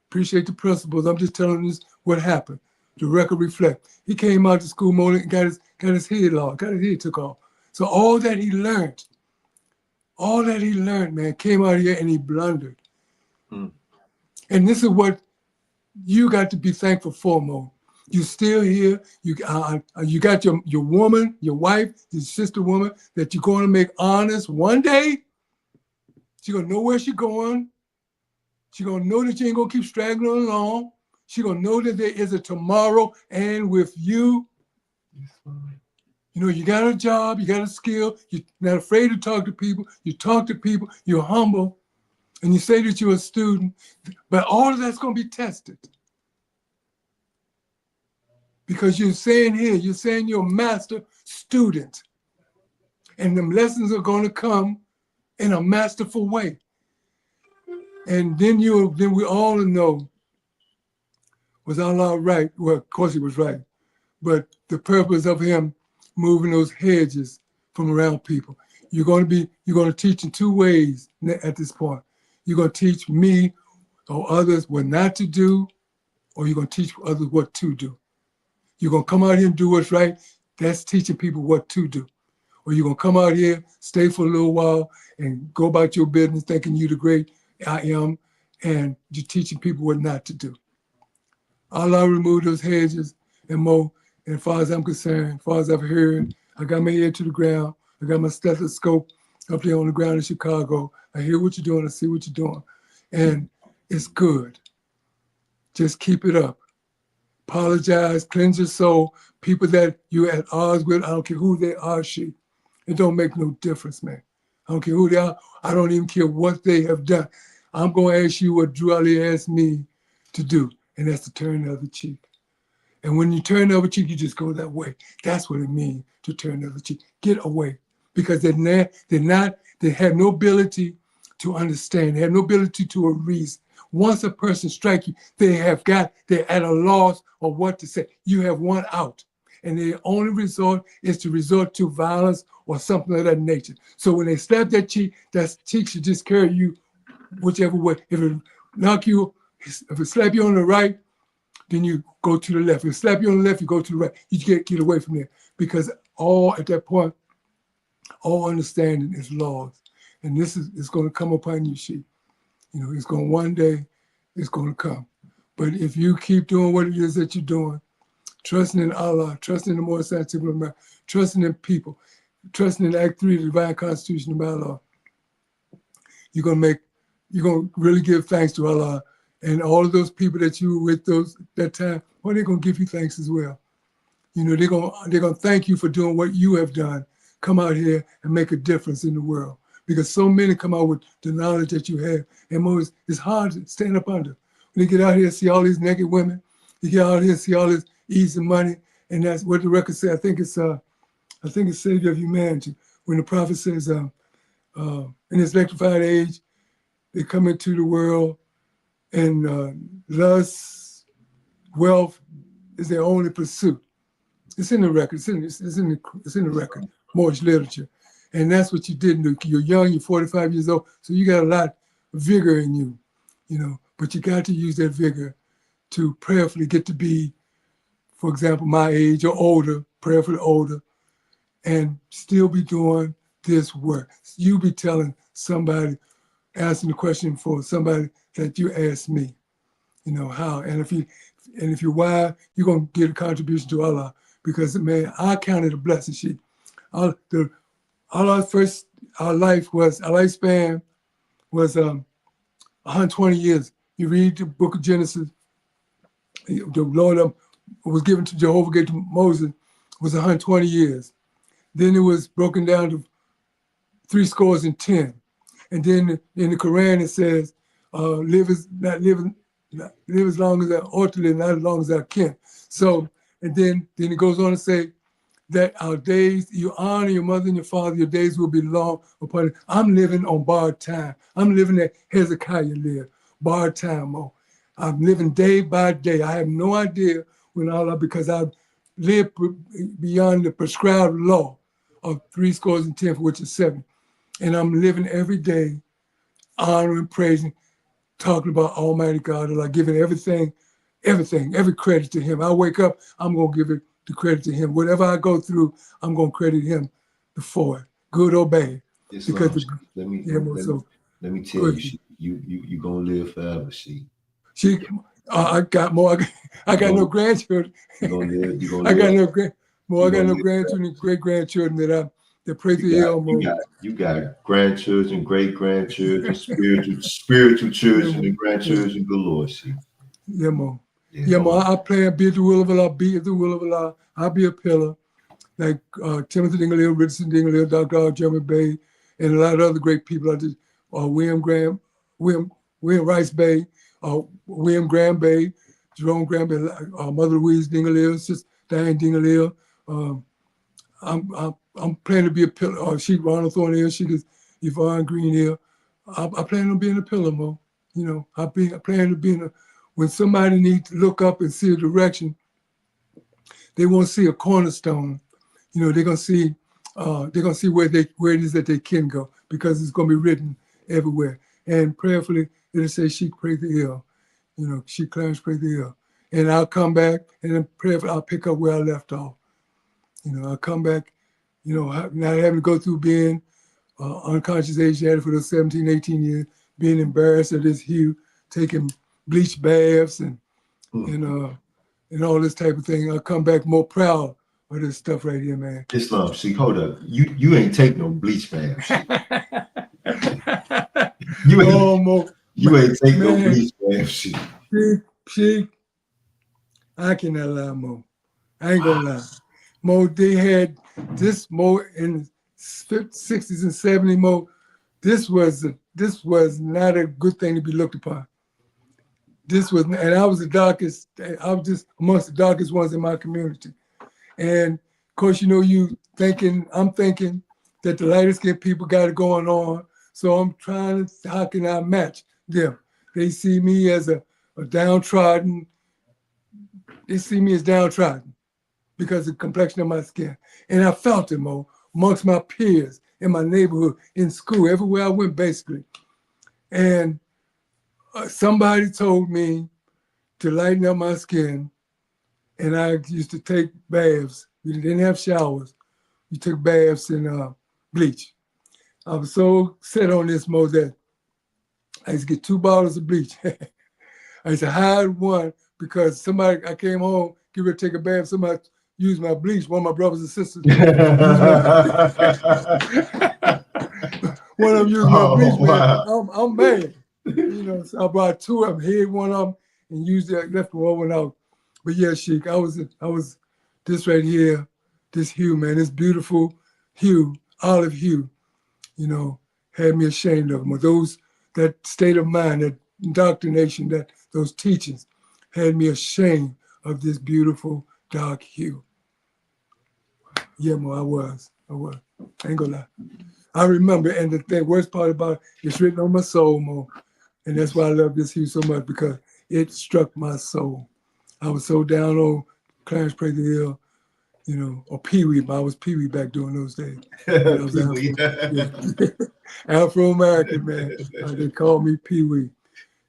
appreciate the principles. I'm just telling you what happened. The record reflect. He came out to school, Mo, and got his head off, got his head took off. So all that he learned, man, came out here and he blundered. And this is what you got to be thankful for, Mo. You're still here. You got your woman, your wife, your sister woman that you're going to make honest one day. She's going to know where she's going. She's going to know that you ain't going to keep straggling along. She's going to know that there is a tomorrow, and with you, you got a job, you got a skill, you're not afraid to talk to people, you talk to people, you're humble, and you say that you're a student, but all of that's going to be tested. Because you're saying here, you're saying you're a master student. And them lessons are going to come in a masterful way. And then we all know, was Allah right? Well, of course he was right. But the purpose of him moving those hedges from around people. You're going to teach in two ways at this point. You're going to teach me or others what not to do, or you're going to teach others what to do. You're going to come out here and do what's right. That's teaching people what to do. Or you're going to come out here, stay for a little while, and go about your business thinking you're the great I am, and you're teaching people what not to do. Allah remove those hedges and more. And as far as I'm concerned, as far as I've heard, I got my ear to the ground. I got my stethoscope up there on the ground in Chicago. I hear what you're doing. I see what you're doing. And it's good. Just keep it up. Apologize, cleanse your soul. People that you're at odds with, I don't care who they are, Sheik. It don't make no difference, man. I don't care who they are. I don't even care what they have done. I'm going to ask you what Drew Ali asked me to do, and that's to turn the other cheek. And when you turn the other cheek, you just go that way. That's what it means to turn the other cheek. Get away. Because they have no ability to understand. They have no ability to reason. Once a person strikes you, they're at a loss of what to say. You have one out. And their only resort is to resort to violence or something of that nature. So when they slap that cheek should just carry you whichever way. If it slap you on the right, then you go to the left. If it slap you on the left, you go to the right. You get away from there. Because at that point, all understanding is lost. And it's going to come upon you, Sheik. It's going one day, it's going to come. But if you keep doing what it is that you're doing, trusting in Allah, trusting in the Moorish Science of America, trusting in people, trusting in Act 3 of the Divine Constitution of Allah, you're going to really give thanks to Allah. And all of those people that you were with that time, well, they're going to give you thanks as well. They're going to thank you for doing what you have done. Come out here and make a difference in the world. Because so many come out with the knowledge that you have. And it's hard to stand up under. When you get out here and see all these naked women, you get out here and see all this easy money, and that's what the record says. I think it's Savior of Humanity, when the prophet says, in this electrified age, they come into the world and lust, wealth is their only pursuit. It's in the record. It's in the record, Moorish literature. And that's what you didn't do. You're young, you're 45 years old, so you got a lot of vigor in you, but you got to use that vigor to prayerfully get to be, for example, my age or older, prayerfully older, and still be doing this work. You be telling somebody, asking the question for somebody that you asked me, how. And if you're wise, you're going to give a contribution to Allah, because, man, I count it a blessing, Sheik. Our lifespan was 120 years. You read the book of Genesis, the Lord was given to Jehovah, gave to Moses, was 120 years. Then it was broken down to 70. And then in the Koran it says, live as long as I ought to live, not as long as I can. So, and then it goes on to say, that our days, you honor your mother and your father, your days will be long upon it. I'm living on borrowed time. I'm living at Hezekiah lived, borrowed time. I'm living day by day. I have no idea when Allah, because I've lived beyond the prescribed law of 70, which is 7. And I'm living every day, honoring, praising, talking about Almighty God, Allah, giving everything, every credit to Him. I wake up, I'm going to give it the credit to Him. Whatever I go through, I'm going to credit Him for it, good or bad. Islam, let me tell you, you're going to live forever, Sheik. Sheik, I got more. I got no grandchildren. I got no grandchildren and great-grandchildren that pray to Him. You got grandchildren, great-grandchildren, spiritual children, and grandchildren galore, Sheik. Yeah, Mo. Yeah, Mo, I plan, be at the will of Allah, be at the will of Allah. I'll be a pillar, like Timothy Dingley, Richardson Dingley, Dr. R. Jeremy Bey, and a lot of other great people. William Rice Bey, William Graham Bey, Jerome Graham Bey, Mother Louise Dingley. It's just Diane Dingalil. I'm planning to be a pillar. Sheik Ronald Thornhill, Sheik is Yvonne Greenhill. I plan on being a pillar, Mo. You know, I plan to be when somebody needs to look up and see a direction, they won't see a cornerstone. You know, they're gonna see where it is that they can go, because it's gonna be written everywhere. And prayerfully, it'll say Sheik Prather, you know, Sheik Clarence Prather. And I'll come back, and then prayerfully I'll pick up where I left off. You know, I'll come back, you know, not having to go through being unconscious Asiatic for those 17, 18 years, being embarrassed at this hue, taking bleach baths and all this type of thing. I'll come back more proud of this stuff right here, man. Islam, Sheik, hold up. You ain't take no bleach bath. you ain't take no bleach bath, Sheik. Sheik, I cannot lie, Mo. I ain't gonna lie. Mo, they had this, Mo, in the 60s and 70s, Mo. This was not a good thing to be looked upon. And I was just amongst the darkest ones in my community. And of course, you know, I'm thinking that the lighter skinned people got it going on. So I'm trying to, how can I match them? They see me as a downtrodden. They see me as downtrodden because of the complexion of my skin. And I felt it, Mo, amongst my peers in my neighborhood, in school, everywhere I went, basically. And somebody told me to lighten up my skin, and I used to take baths. We didn't have showers. We took baths in bleach. I was so set on this, Mo, that I used to get 2 bottles of bleach. I used to hide one because I came home, get ready to take a bath, somebody used my bleach. One of my brothers and sisters one of them used my bleach, man. Wow. I'm mad. You know, so I brought 2 of them, hid one of them, and used it, left the one out. But yeah, Sheik, I was this right here, this hue, man, this beautiful hue, olive hue, you know, had me ashamed of them. Or that state of mind, that indoctrination, those teachings had me ashamed of this beautiful dark hue. Yeah, Mo, I was. I ain't gonna lie. I remember, and the worst part about it, it's written on my soul, Mo. And that's why I love this hue so much, because it struck my soul. I was so down on Clarence Prather, you know, or Pee-wee. I was Pee-wee back during those days. I was Afro-American, man. They called me Pee-wee.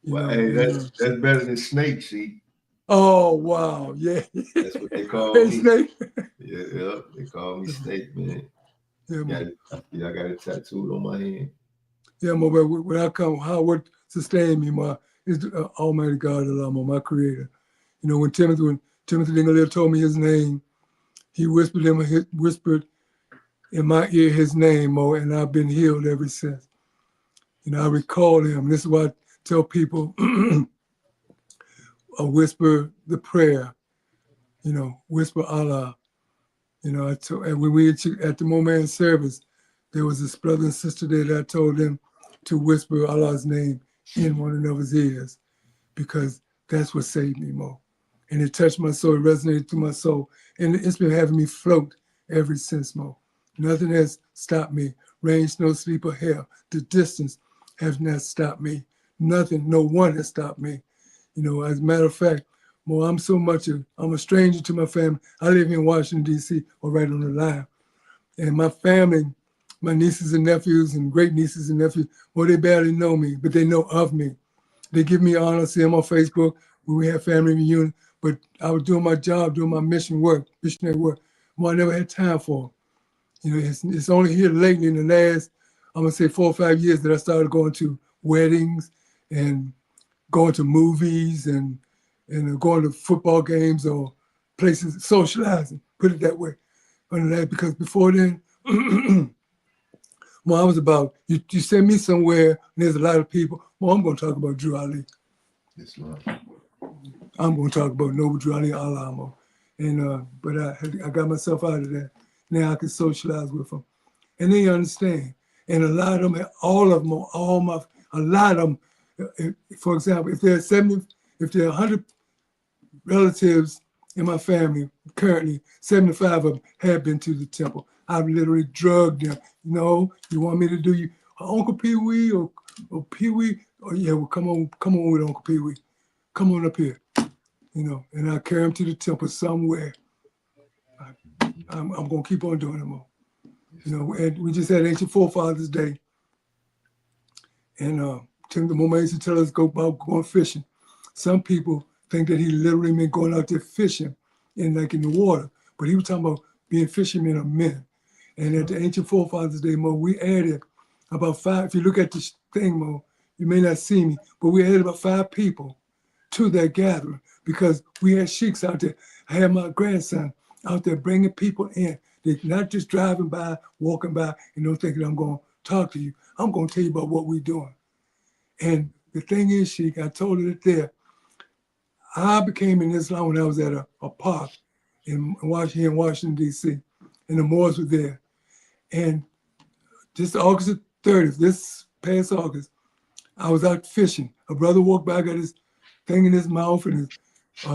Well, hey, that's better than Snake, Sheik. Oh, wow. Yeah. That's what they call me. Snake. Yeah, they call me Snake, man. Yeah, I got it tattooed on my hand. Yeah, Mo, but when I come, what sustained me, Ma, is the Almighty God, Allah, my Creator. You know, when Timothy Dingalil told me his name, he whispered in my ear his name, Mo, and I've been healed ever since. You know, I recall him. This is why I tell people, whisper the prayer, you know, whisper Allah. You know, and when we at the moment service, there was this brother and sister there that I told them to whisper Allah's name in one another's ears, because that's what saved me, Mo. And it touched my soul, it resonated through my soul. And it's been having me float ever since, Mo. Nothing has stopped me. Rain, snow, sleep, or hail. The distance has not stopped me. Nothing, no one has stopped me. You know, as a matter of fact, Mo, I'm a stranger to my family. I live in Washington, D.C., or right on the line. And my family, my nieces and nephews and great nieces and nephews, well, they barely know me, but they know of me. They give me honor, see them on Facebook when we have family reunion, but I was doing my job, doing my missionary work. Well, I never had time for it. You know, it's only here lately in the last, I'm gonna say 4 or 5 years, that I started going to weddings and going to movies and going to football games or places, socializing, put it that way. Because before then, well, I was about, you send me somewhere and there's a lot of people, well, I'm going to talk about Drew Ali. Yes, Lord. I'm going to talk about Noble Drew Ali Alamo. And, but I got myself out of that. Now I can socialize with them. And they understand. And a lot of them, a lot of them, for example, if there are 100 relatives in my family, currently, 75 of them have been to the temple. I've literally drugged them. You want me to do you Uncle Pee Wee or Pee Wee? Oh yeah, well come on with Uncle Pee Wee. Come on up here. And I carry them to the temple somewhere. I'm gonna keep on doing it more. And we just had Ancient Forefathers Day. And the Moma used to tell us about going fishing. Some people think that he literally meant going out there fishing in the water, but he was talking about being fishermen of men. And at the Ancient Forefathers Day, Mo, we added about 5. If you look at this thing, Mo, you may not see me, but we added about 5 people to that gathering because we had sheiks out there. I had my grandson out there bringing people in. They're not just driving by, walking by, and don't think that I'm going to talk to you. I'm going to tell you about what we're doing. And the thing is, Sheik, I told her that there, I became an Islam when I was at a park in Washington, D.C., and the Moors were there. And this August 30th, this past August, I was out fishing. A brother walked by, got his thing in his mouth and his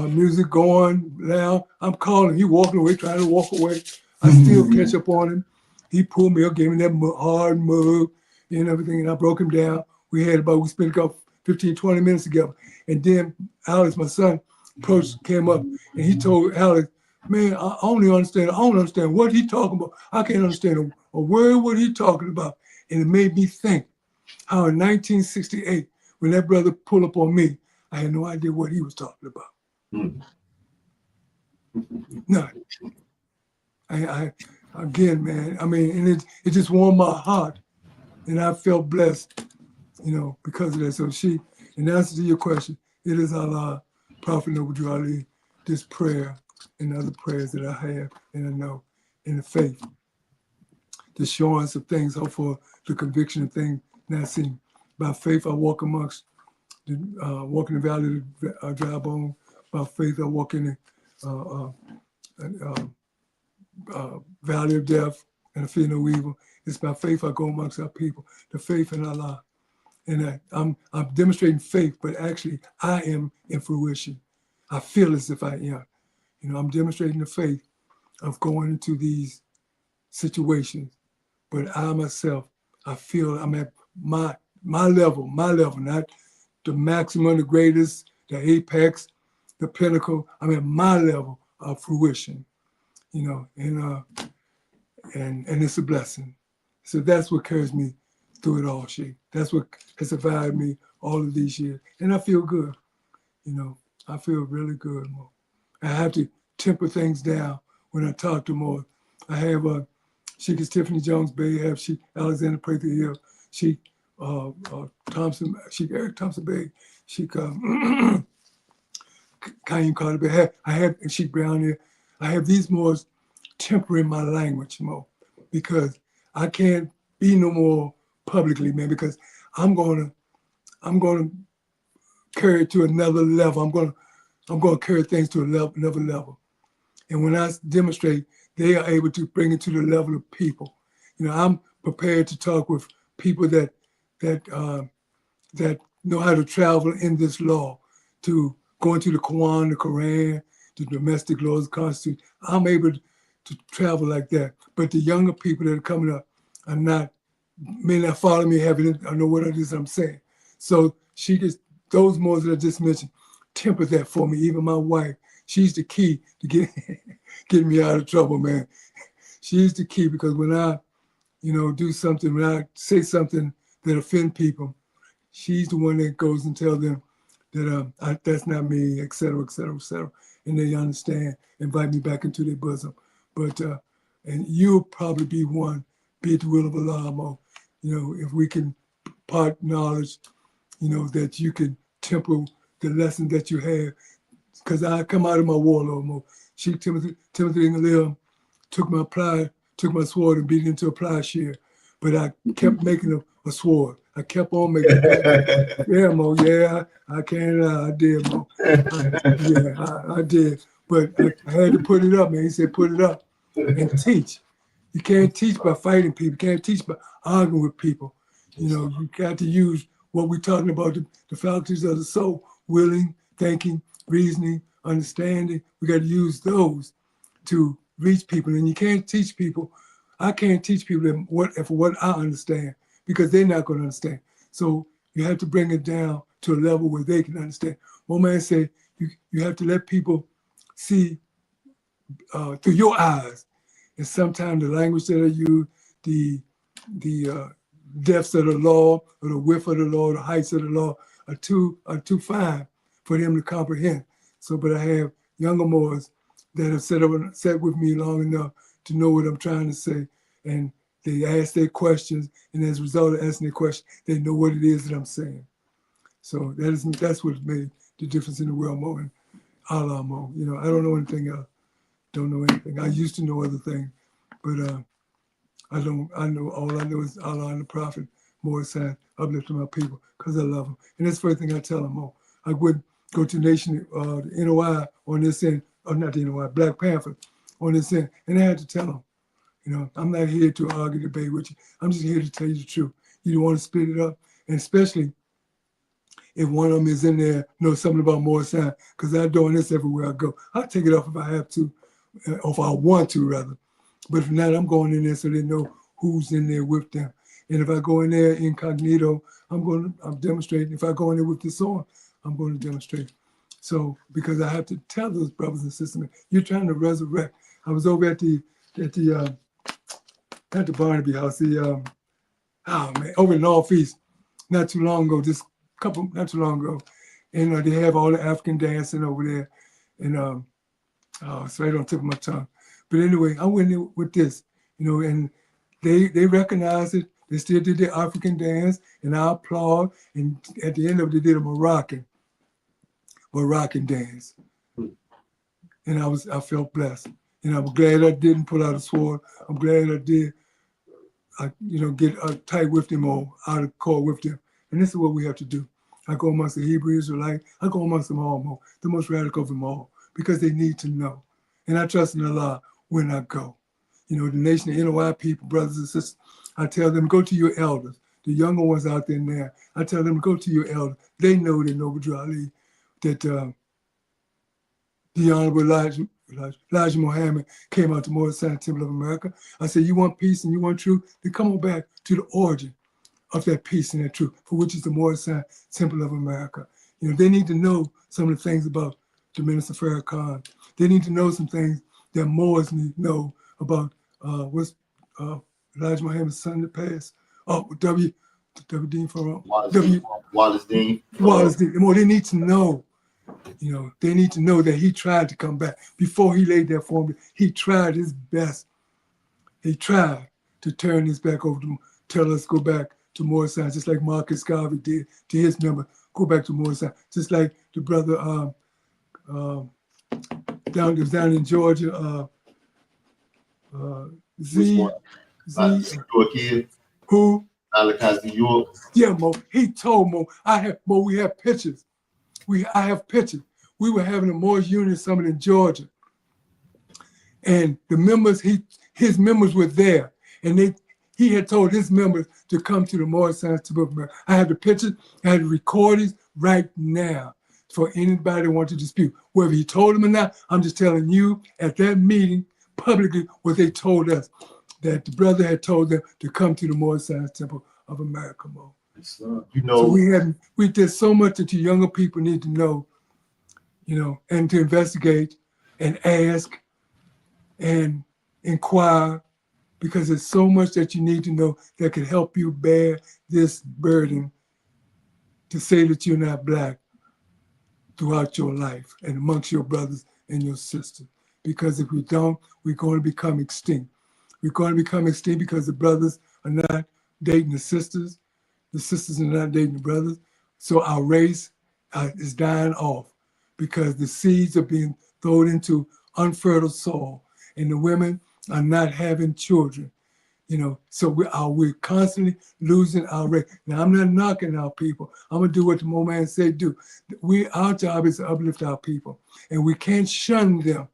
music going loud. I'm calling. He walking away, trying to walk away. I still catch up on him. He pulled me up, gave me that hard mug and everything, and I broke him down. We spent about 15, 20 minutes together. And then Alex, my son, came up, and he told Alex, man, I don't understand what he talking about. I can't understand a word what he talking about. And it made me think how in 1968, when that brother pulled up on me, I had no idea what he was talking about. None. Again, man, I mean, and it just warmed my heart, and I felt blessed, because of that. So in answer to your question, it is Allah, Prophet Noble Ali, this prayer and other prayers that I have and I know in the faith, the assurance of things, hope for the conviction of things not seen. By faith, I walk amongst walk in the valley of dry bone. By faith, I walk in the valley of death and I fear no evil. It's by faith I go amongst our people, the faith in Allah. And I'm demonstrating faith, but actually I am in fruition. I feel as if I am. I'm demonstrating the faith of going into these situations, but I myself, I feel I'm at my level, not the maximum, the greatest, the apex, the pinnacle. I'm at my level of fruition, and it's a blessing. So that's what carries me through it all, Sheik. That's what has survived me all of these years. And I feel good, I feel really good, Mo. I have to temper things down when I talk to Mo. I have Sheik Tiffany Jones Bey, I have Sheik Alexander Prather Hill, Sheik Eric Thompson Bey, Sheik Kaim Carter Bey. I have Sheik Brown here. I have these more tempering my language, Mo, because I can't be no more publicly, man, because I'm gonna carry it to another level. I'm gonna carry things to another level. And when I demonstrate, they are able to bring it to the level of people. I'm prepared to talk with people that know how to travel in this law, to go into the Quran, the Koran, the domestic laws, the Constitution. I'm able to travel like that. But the younger people that are coming up may not follow me, I know what it is I'm saying. So those Moors that I just mentioned, temper that for me. Even my wife, she's the key to getting me out of trouble, man. She's the key, because when I, do something, when I say something that offend people, she's the one that goes and tells them that that's not me, et cetera, et cetera, et cetera. And they understand, invite me back into their bosom. But, and you'll probably be one, be it the will of Allah, Mo. If we can part knowledge, that you can temper the lesson that you have. Because I come out of my warlord, Mo. Sheik Timothy Ingalil took my sword and beat it into a plowshare. But I kept making a sword. I kept on making it. Yeah, Mo, yeah, I can't lie. I did, Mo. I did. But I had to put it up, man. He said, put it up and teach. You can't teach by fighting people. You can't teach by arguing with people. You got to use what we're talking about, the faculties of the soul: willing, thinking, reasoning, understanding. We got to use those to reach people. And you can't teach people. I can't teach people what I understand because they're not going to understand. So you have to bring it down to a level where they can understand. One man said, you have to let people see through your eyes. And sometimes the language that I use, the depths of the law, or the width of the law, the heights of the law are too fine for them to comprehend. So, but I have younger Moors that have sat with me long enough to know what I'm trying to say, and they ask their questions, and as a result of asking their questions, they know what it is that I'm saying. So that's what made the difference in the world Mo and Allah Mo. You know, I don't know anything else. Don't know anything. I used to know other things, but I don't. I know all I know is Allah and the Prophet, Moorish Science, uplifting my people because I love them. And that's the first thing I tell them. Mo, I would go to Nation, the NOI on this end, or not the NOI, Black Panther on this end, and I had to tell them, you know, I'm not here to argue, debate with you. I'm just here to tell you the truth. You don't want to split it up, and especially if one of them is in there, know something about Moorish Science, because I'm doing this everywhere I go. I'll take it off if I have to, or if I want to, rather. But if not, I'm going in there so they know who's in there with them. And if I go in there incognito, I'm demonstrating. If I go in there with this on, I'm going to demonstrate. So, because I have to tell those brothers and sisters, you're trying to resurrect. I was over at the Barnaby House, over in Northeast, not too long ago, not too long ago. And they have all the African dancing over there. And it's right on the tip of my tongue. But anyway, I went in with this, you know, and they recognized it. They still did their African dance, and I applaud. And at the end of it, they did a Moroccan dance. And I felt blessed. And I'm glad I didn't pull out a sword. I'm glad I did, get tight with them or out of court with them. And this is what we have to do. I go amongst the Hebrew Israelites. I go amongst them all, the most radical of them all, because they need to know. And I trust in Allah when I go. You know, the nation of NOI people, brothers and sisters, I tell them, go to your elders. The younger ones out there now, I tell them, go to your elders. They know that Noble Drew Ali, that the Honorable Elijah Muhammad came out to Moorish Science Temple of America. I said, you want peace and you want truth? Then come on back to the origin of that peace and that truth, for which is the Moorish Science Temple of America. You know, they need to know some of the things about the Minister Farrakhan. They need to know some things that Moors need to know about what's Elijah Muhammad's son that passed. W. Dean Farrakhan. Wallace Dean. Wallace Dean. Well, they need to know. You know, they need to know that he tried to come back. Before he laid that formula, he tried his best. He tried to turn his back over to tell us go back to Moorish Science, just like Marcus Garvey did to his member, go back to Moorish Science. Just like the brother down in Georgia, who? York. Yeah, Mo. He told Mo. We have pictures. I have pictures. We were having a Moorish Union Summit in Georgia, and the members, his members were there, and he had told his members to come to the Moorish Science Temple of America. I have the pictures. I have the recordings right now for anybody who wants to dispute. Whether he told them or not, I'm just telling you at that meeting publicly what they told us, that the brother had told them to come to the Moorish Science Temple of America, Mo. You know, so we did so much that you younger people need to know, you know, and to investigate and ask and inquire, because there's so much that you need to know that can help you bear this burden to say that you're not Black throughout your life and amongst your brothers and your sisters. Because if we don't, we're going to become extinct. We're going to become extinct because the brothers are not dating the sisters are not dating the brothers. So our race is dying off because the seeds are being thrown into unfertile soil, and the women are not having children. You know, so we're constantly losing our race. Now, I'm not knocking our people. I'm gonna do what the Mo man said do. Our job is to uplift our people, and we can't shun them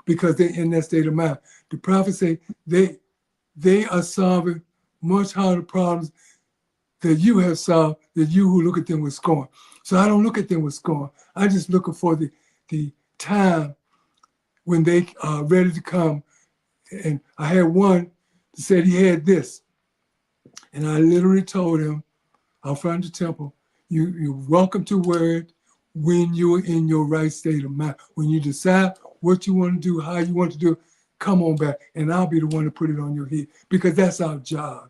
because they're in that state of mind. The prophets say they are solving much harder problems that you have solved, that you who look at them with scorn. So I don't look at them with scorn. I just looking for to time when they are ready to come. And I had one that said he had this. And I literally told him out front of the temple, you're welcome to wear it when you're in your right state of mind. When you decide what you want to do, how you want to do it, come on back. And I'll be the one to put it on your head, because that's our job.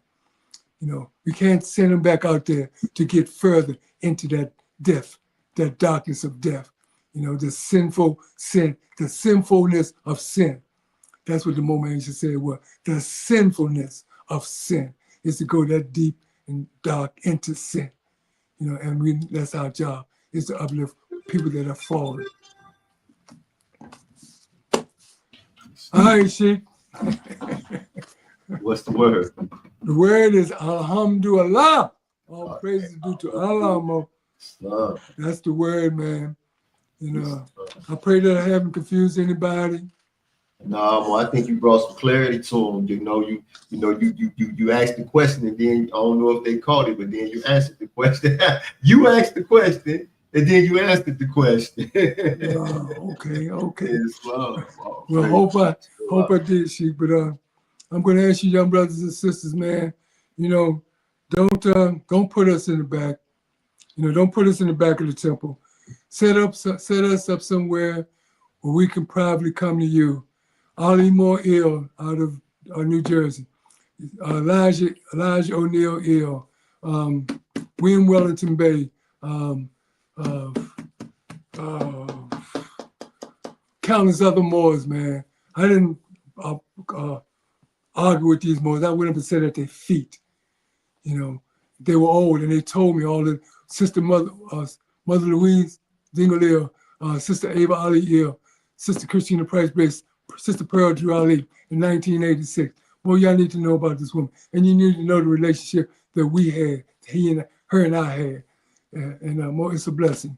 You know, we can't send them back out there to get further into that death, that darkness of death. You know, the sinful sin, the sinfulness of sin. That's what the moment said was. The sinfulness of sin is to go that deep and dark into sin. You know, and that's our job, is to uplift people that have fallen. All right, Sheik. What's the word? The word is Alhamdulillah. All praises due to Allah, Mo. That's the word, man. You know, I pray that I haven't confused anybody. No, I think you brought some clarity to them. You asked the question, and then I don't know if they caught it, but then you answered the question. You asked the question, and then you answered the question. Okay. Islam. Well, hope I did, Sheik. But I'm going to ask you, young brothers and sisters, man. You know, don't put us in the back. You know, don't put us in the back of the temple. Set us up somewhere where we can probably come to you. Ali Moore Ill out of New Jersey. Elijah O'Neill Ill. William Wellington Bey. Countless other Moors, man. I didn't argue with these Moors. I went up and sat at their feet. You know, they were old, and they told me all the Sister Mother Louise Dingle Ill, Sister Ava Ali Ill, Sister Christina Price-Bates, Sister Pearl Drew Ali in 1986. Well, y'all need to know about this woman, and you need to know the relationship that we had, her and I had, and it's a blessing,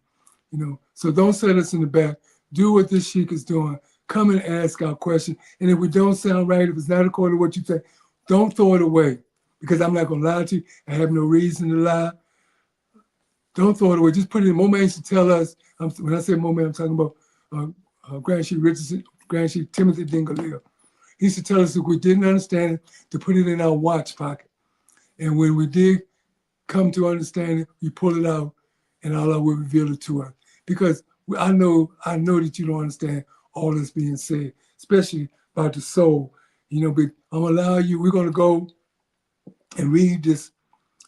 you know. So don't set us in the back. Do what this Sheik is doing. Come and ask our question, and if we don't sound right, if it's not according to what you think, don't throw it away, because I'm not gonna lie to you. I have no reason to lie. Don't throw it away. Just put it in. Mo Man used to tell us. When I say Mo Man, I'm talking about Grand Sheik Richardson, Grand Sheik Timothy Dingle. He used to tell us if we didn't understand it, to put it in our watch pocket. And when we did come to understand it, we pull it out, and Allah will reveal it to us. Because I know that you don't understand all that's being said, especially about the soul. You know, but I'm gonna allow you. We're gonna go and read this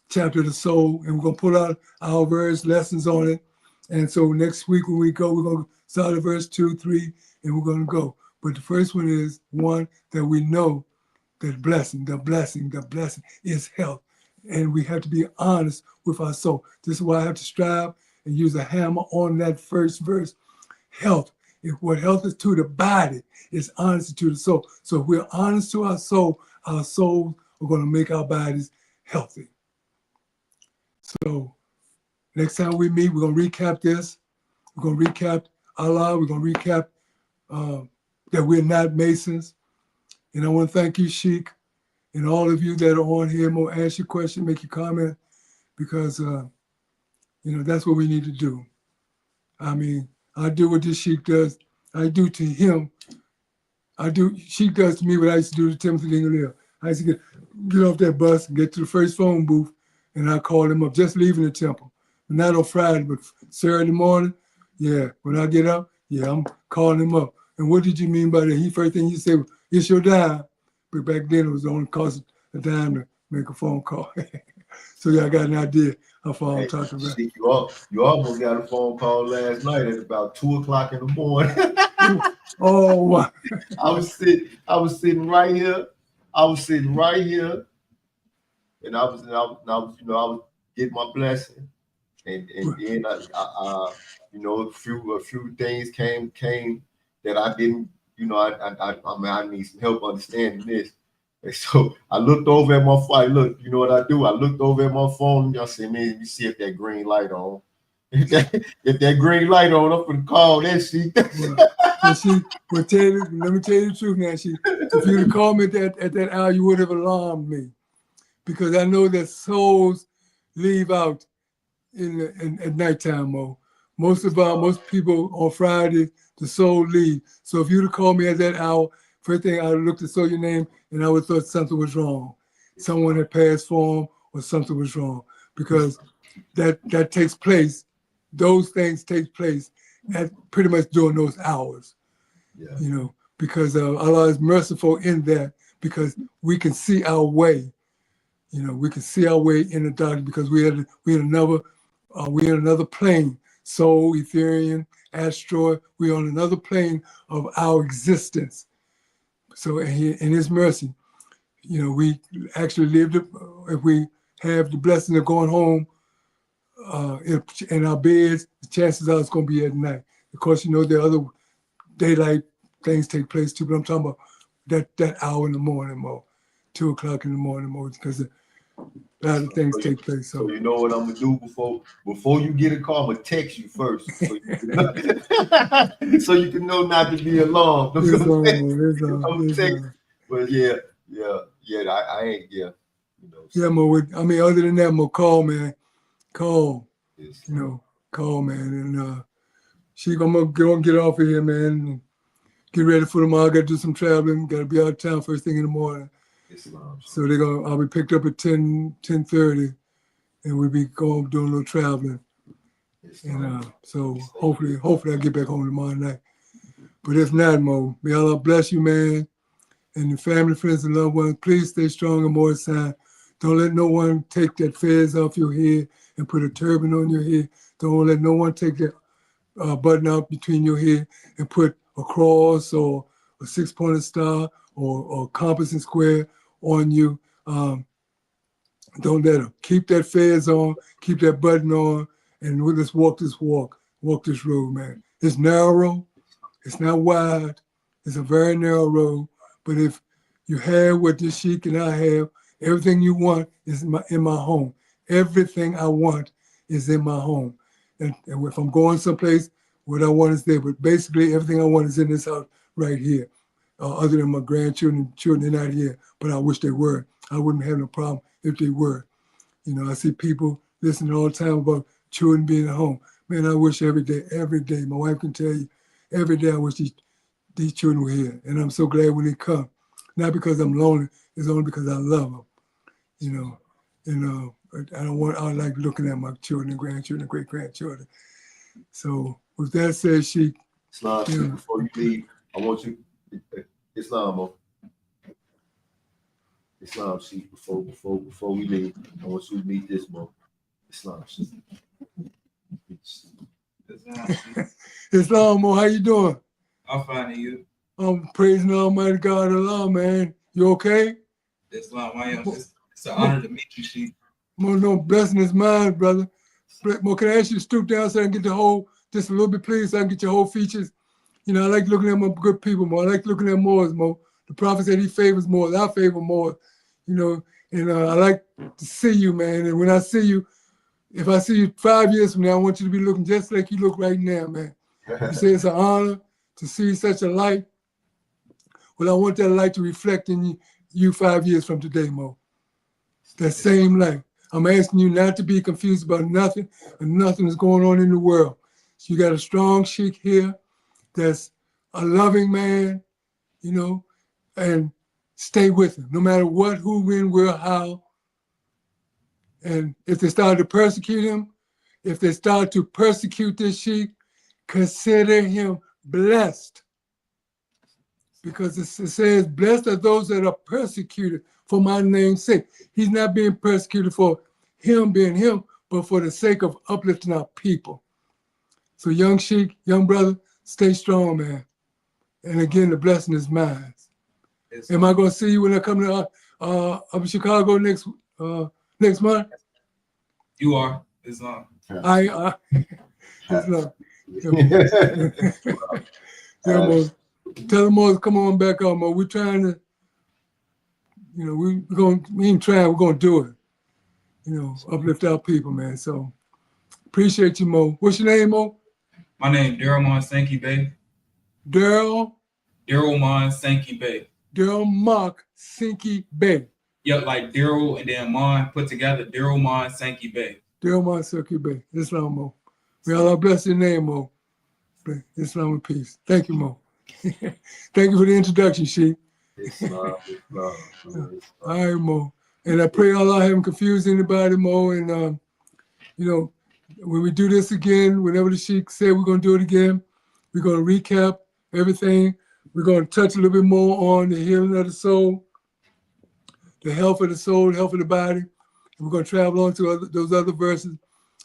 chapter of the soul, and we're gonna pull out our various lessons on it. And so next week when we go, we're gonna start at verse 2, 3, and we're gonna go. But the first one is one that we know that the blessing is health. And we have to be honest with our soul. This is why I have to strive and use a hammer on that first verse. Health. If what health is to the body, is honesty to the soul. So if we're honest to our souls are gonna make our bodies healthy. So next time we meet, we're gonna recap this. We're gonna recap Allah. We're gonna recap that we're not Masons. And I want to thank you, Sheik, and all of you that are on here. Mo, ask your question, make your comment, because you know, that's what we need to do. I mean, I do what this Sheik does. I do to him. Sheik does to me what I used to do to Timothy Dingle. I used to get off that bus and get to the first phone booth, and I call him up, just leaving the temple. But not on Friday, but Saturday morning. Yeah, when I get up, yeah, I'm calling him up. And what did you mean by that? First thing he said, it's your dime. But back then it was only cost a dime to make a phone call. So yeah, I got an idea how far I'm talking about. You almost got a phone call last night at about 2:00 in the morning. Oh, wow. I was sitting right here. And I was getting my blessing. And then a few things came that I didn't, I need some help understanding this. And so I looked over at my phone. Look, you know what I do? I looked over at my phone and I said, man, let me see if that green light on. If that green light on, I'm gonna call that Sheik. Let me tell you the truth now, Sheik. If you'd have called me at that hour, you would have alarmed me. Because I know that souls leave out at nighttime, Mo. Most people on Friday, the soul leave. So if you'd have called me at that hour, first thing I would look to saw your name and I would have thought something was wrong. Someone had passed for him or something was wrong, because that takes place. Those things take place at pretty much during those hours. Yeah. You know, because Allah is merciful in that, because we can see our way. You know, we can see our way in the dark, because we had another plane, soul, Ethereum, asteroid. We're on another plane of our existence. So in His mercy, you know, we actually lived. If we have the blessing of going home in our beds, the chances are it's going to be at night. Of course, you know, there are other daylight things take place too, but I'm talking about that hour in the morning, more 2 o'clock in the morning, more, because a lot of things take place. So you know what I'm gonna do before you get a call, I'm gonna text you first, so you can know not to be alarmed. But yeah, I ain't, yeah, you know. Yeah, Mo. I mean, other than that, Mo, call, man, call. Yes. You know, call, man, and Sheik, I'm gonna get off of here, man. And get ready for tomorrow. I got to do some traveling. Got to be out of town first thing in the morning. Islam. So I'll be picked up at 10:30, and we'll be doing a little traveling. And so hopefully I'll get back home tomorrow night. But if not, Mo, may Allah bless you, man, and your family, friends, and loved ones. Please stay strong and Moorish Science. Don't let no one take that fez off your head and put a turban on your head. Don't let no one take that button out between your head and put a cross or a 6-pointed star or compass and square on you. Don't let them. Keep that fez on, keep that button on, and we'll just walk this road, man. It's narrow, it's not wide, it's a very narrow road. But if you have what this Sheik and I have, everything you want is in my home. Everything I want is in my home. And if I'm going someplace, what I want is there. But basically, everything I want is in this house right here. Other than my grandchildren and children, they're not here, but I wish they were. I wouldn't have no problem if they were. You know, I see people listening all the time about children being at home. Man, I wish every day. My wife can tell you, every day I wish these children were here. And I'm so glad when they come. Not because I'm lonely, it's only because I love them. You know, and I like looking at my children and grandchildren and great-grandchildren. So with that said, Sheik. Islam, you know, before you leave, I want you, Islam, Sheik, before we leave, I want you to meet this Mo. Islam, Sheik. Islam, Mo, how you doing? I'm fine, and you? I'm praising Almighty God Allah, man. You okay? Islam, I am. It's an honor to meet you, Sheik. Mo, no, blessing is mine, brother. Mo, can I ask you to stoop down so I can get the whole, just a little bit, please, so I can get your whole features? You know, I like looking at my good people, Mo. I like looking at Moors, Mo. The prophet said he favors Moors. I favor Moors, you know, and I like to see you, man. And when I see you, if I see you 5 years from now, I want you to be looking just like you look right now, man. You say it's an honor to see such a light. Well, I want that light to reflect in you 5 years from today, Mo. That same light. I'm asking you not to be confused about nothing, and nothing is going on in the world. So you got a strong Sheik here that's a loving man, you know, and stay with him, no matter what, who, when, where, how. And if they start to persecute him, if they start to persecute this Sheik, consider him blessed. Because it says, blessed are those that are persecuted for my name's sake. He's not being persecuted for him being him, but for the sake of uplifting our people. So young Sheik, young brother, stay strong, man. And again, the blessing is mine. Am I going to see you when I come to up Chicago next month? You are. Islam. Islam. Yeah, Mo. Tell them Mo to come on back on, Mo. We're trying to, you know, we ain't trying, we're going to do it. You know, uplift our people, man. So appreciate you, Mo. What's your name, Mo? My name is Daryl Sankey Bey. Daryl Sankey Bey. Daryl Mark Sankey Bey. Yep, like Daryl and then Mon put together. Daryl Sankey Bey. Daryl Mark Sankey Bey. Islam, Mo. May Allah bless your name, Mo. Islam and peace. Thank you, Mo. Thank you for the introduction, Sheik. Islam. All right, Mo. And I pray Allah haven't confused anybody, Mo. And, you know, when we do this again, whenever the Sheik said we're going to do it again, we're going to recap everything. We're going to touch a little bit more on the healing of the soul, the health of the soul, the health of the body. And we're going to travel on to those other verses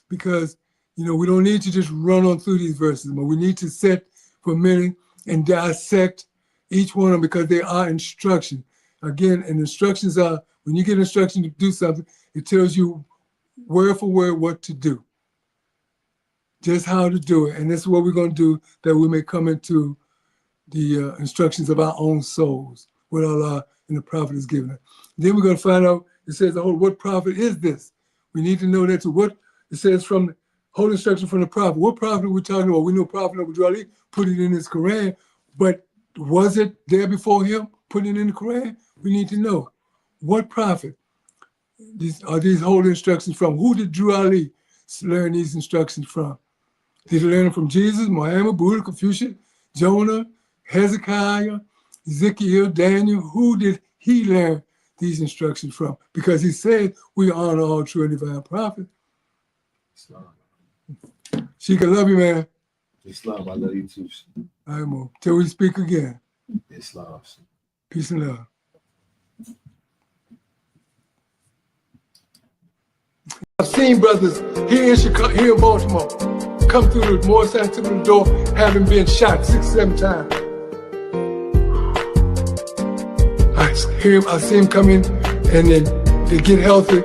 because, you know, we don't need to just run on through these verses, but we need to sit for a minute and dissect each one of them because they are instruction. Again, and instructions are, when you get instruction to do something, it tells you word for word what to do, just how to do it. And this is what we're going to do that we may come into the instructions of our own souls, what Allah and the Prophet has given us. Then we're going to find out, it says, what prophet is this? We need to know that to what it says from the whole instruction from the Prophet. What prophet are we talking about? We know Prophet Abu Ali put it in his Quran, but was it there before him putting it in the Quran? We need to know. What prophet are these whole instructions from? Who did Drew Ali learn these instructions from? Did he learn them from Jesus, Muhammad, Buddha, Confucius, Jonah, Hezekiah, Ezekiel, Daniel? Who did he learn these instructions from? Because he said we honor all true and divine prophets. Sheik, I love you, man. Islam, I love you too. All right, Mo. Till we speak again. Islam. Peace and love. I've seen brothers here in Chicago, here in Baltimore, come through the Moorish Science door, having been shot 6-7 times. I see him come in, and then they get healthy,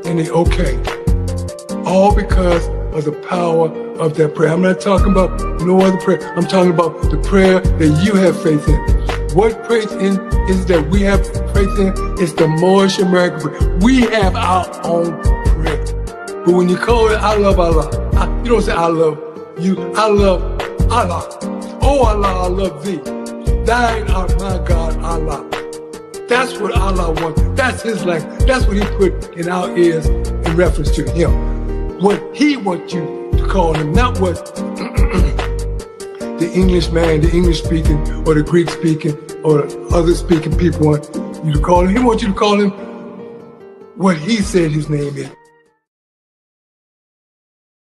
and they okay. All because of the power of that prayer. I'm not talking about no other prayer. I'm talking about the prayer that you have faith in. What faith in is that we have faith in? It's the Moorish American prayer. We have our own prayer. But when you call it, I love Allah, you don't say I love you. I love Allah. Oh Allah, I love thee. Thine art my God, Allah. That's what Allah wants. That's his language. That's what he put in our ears in reference to him. What he wants you to call him, not what the English man, the English speaking, or the Greek speaking, or other speaking people want you to call him. He wants you to call him what he said his name is.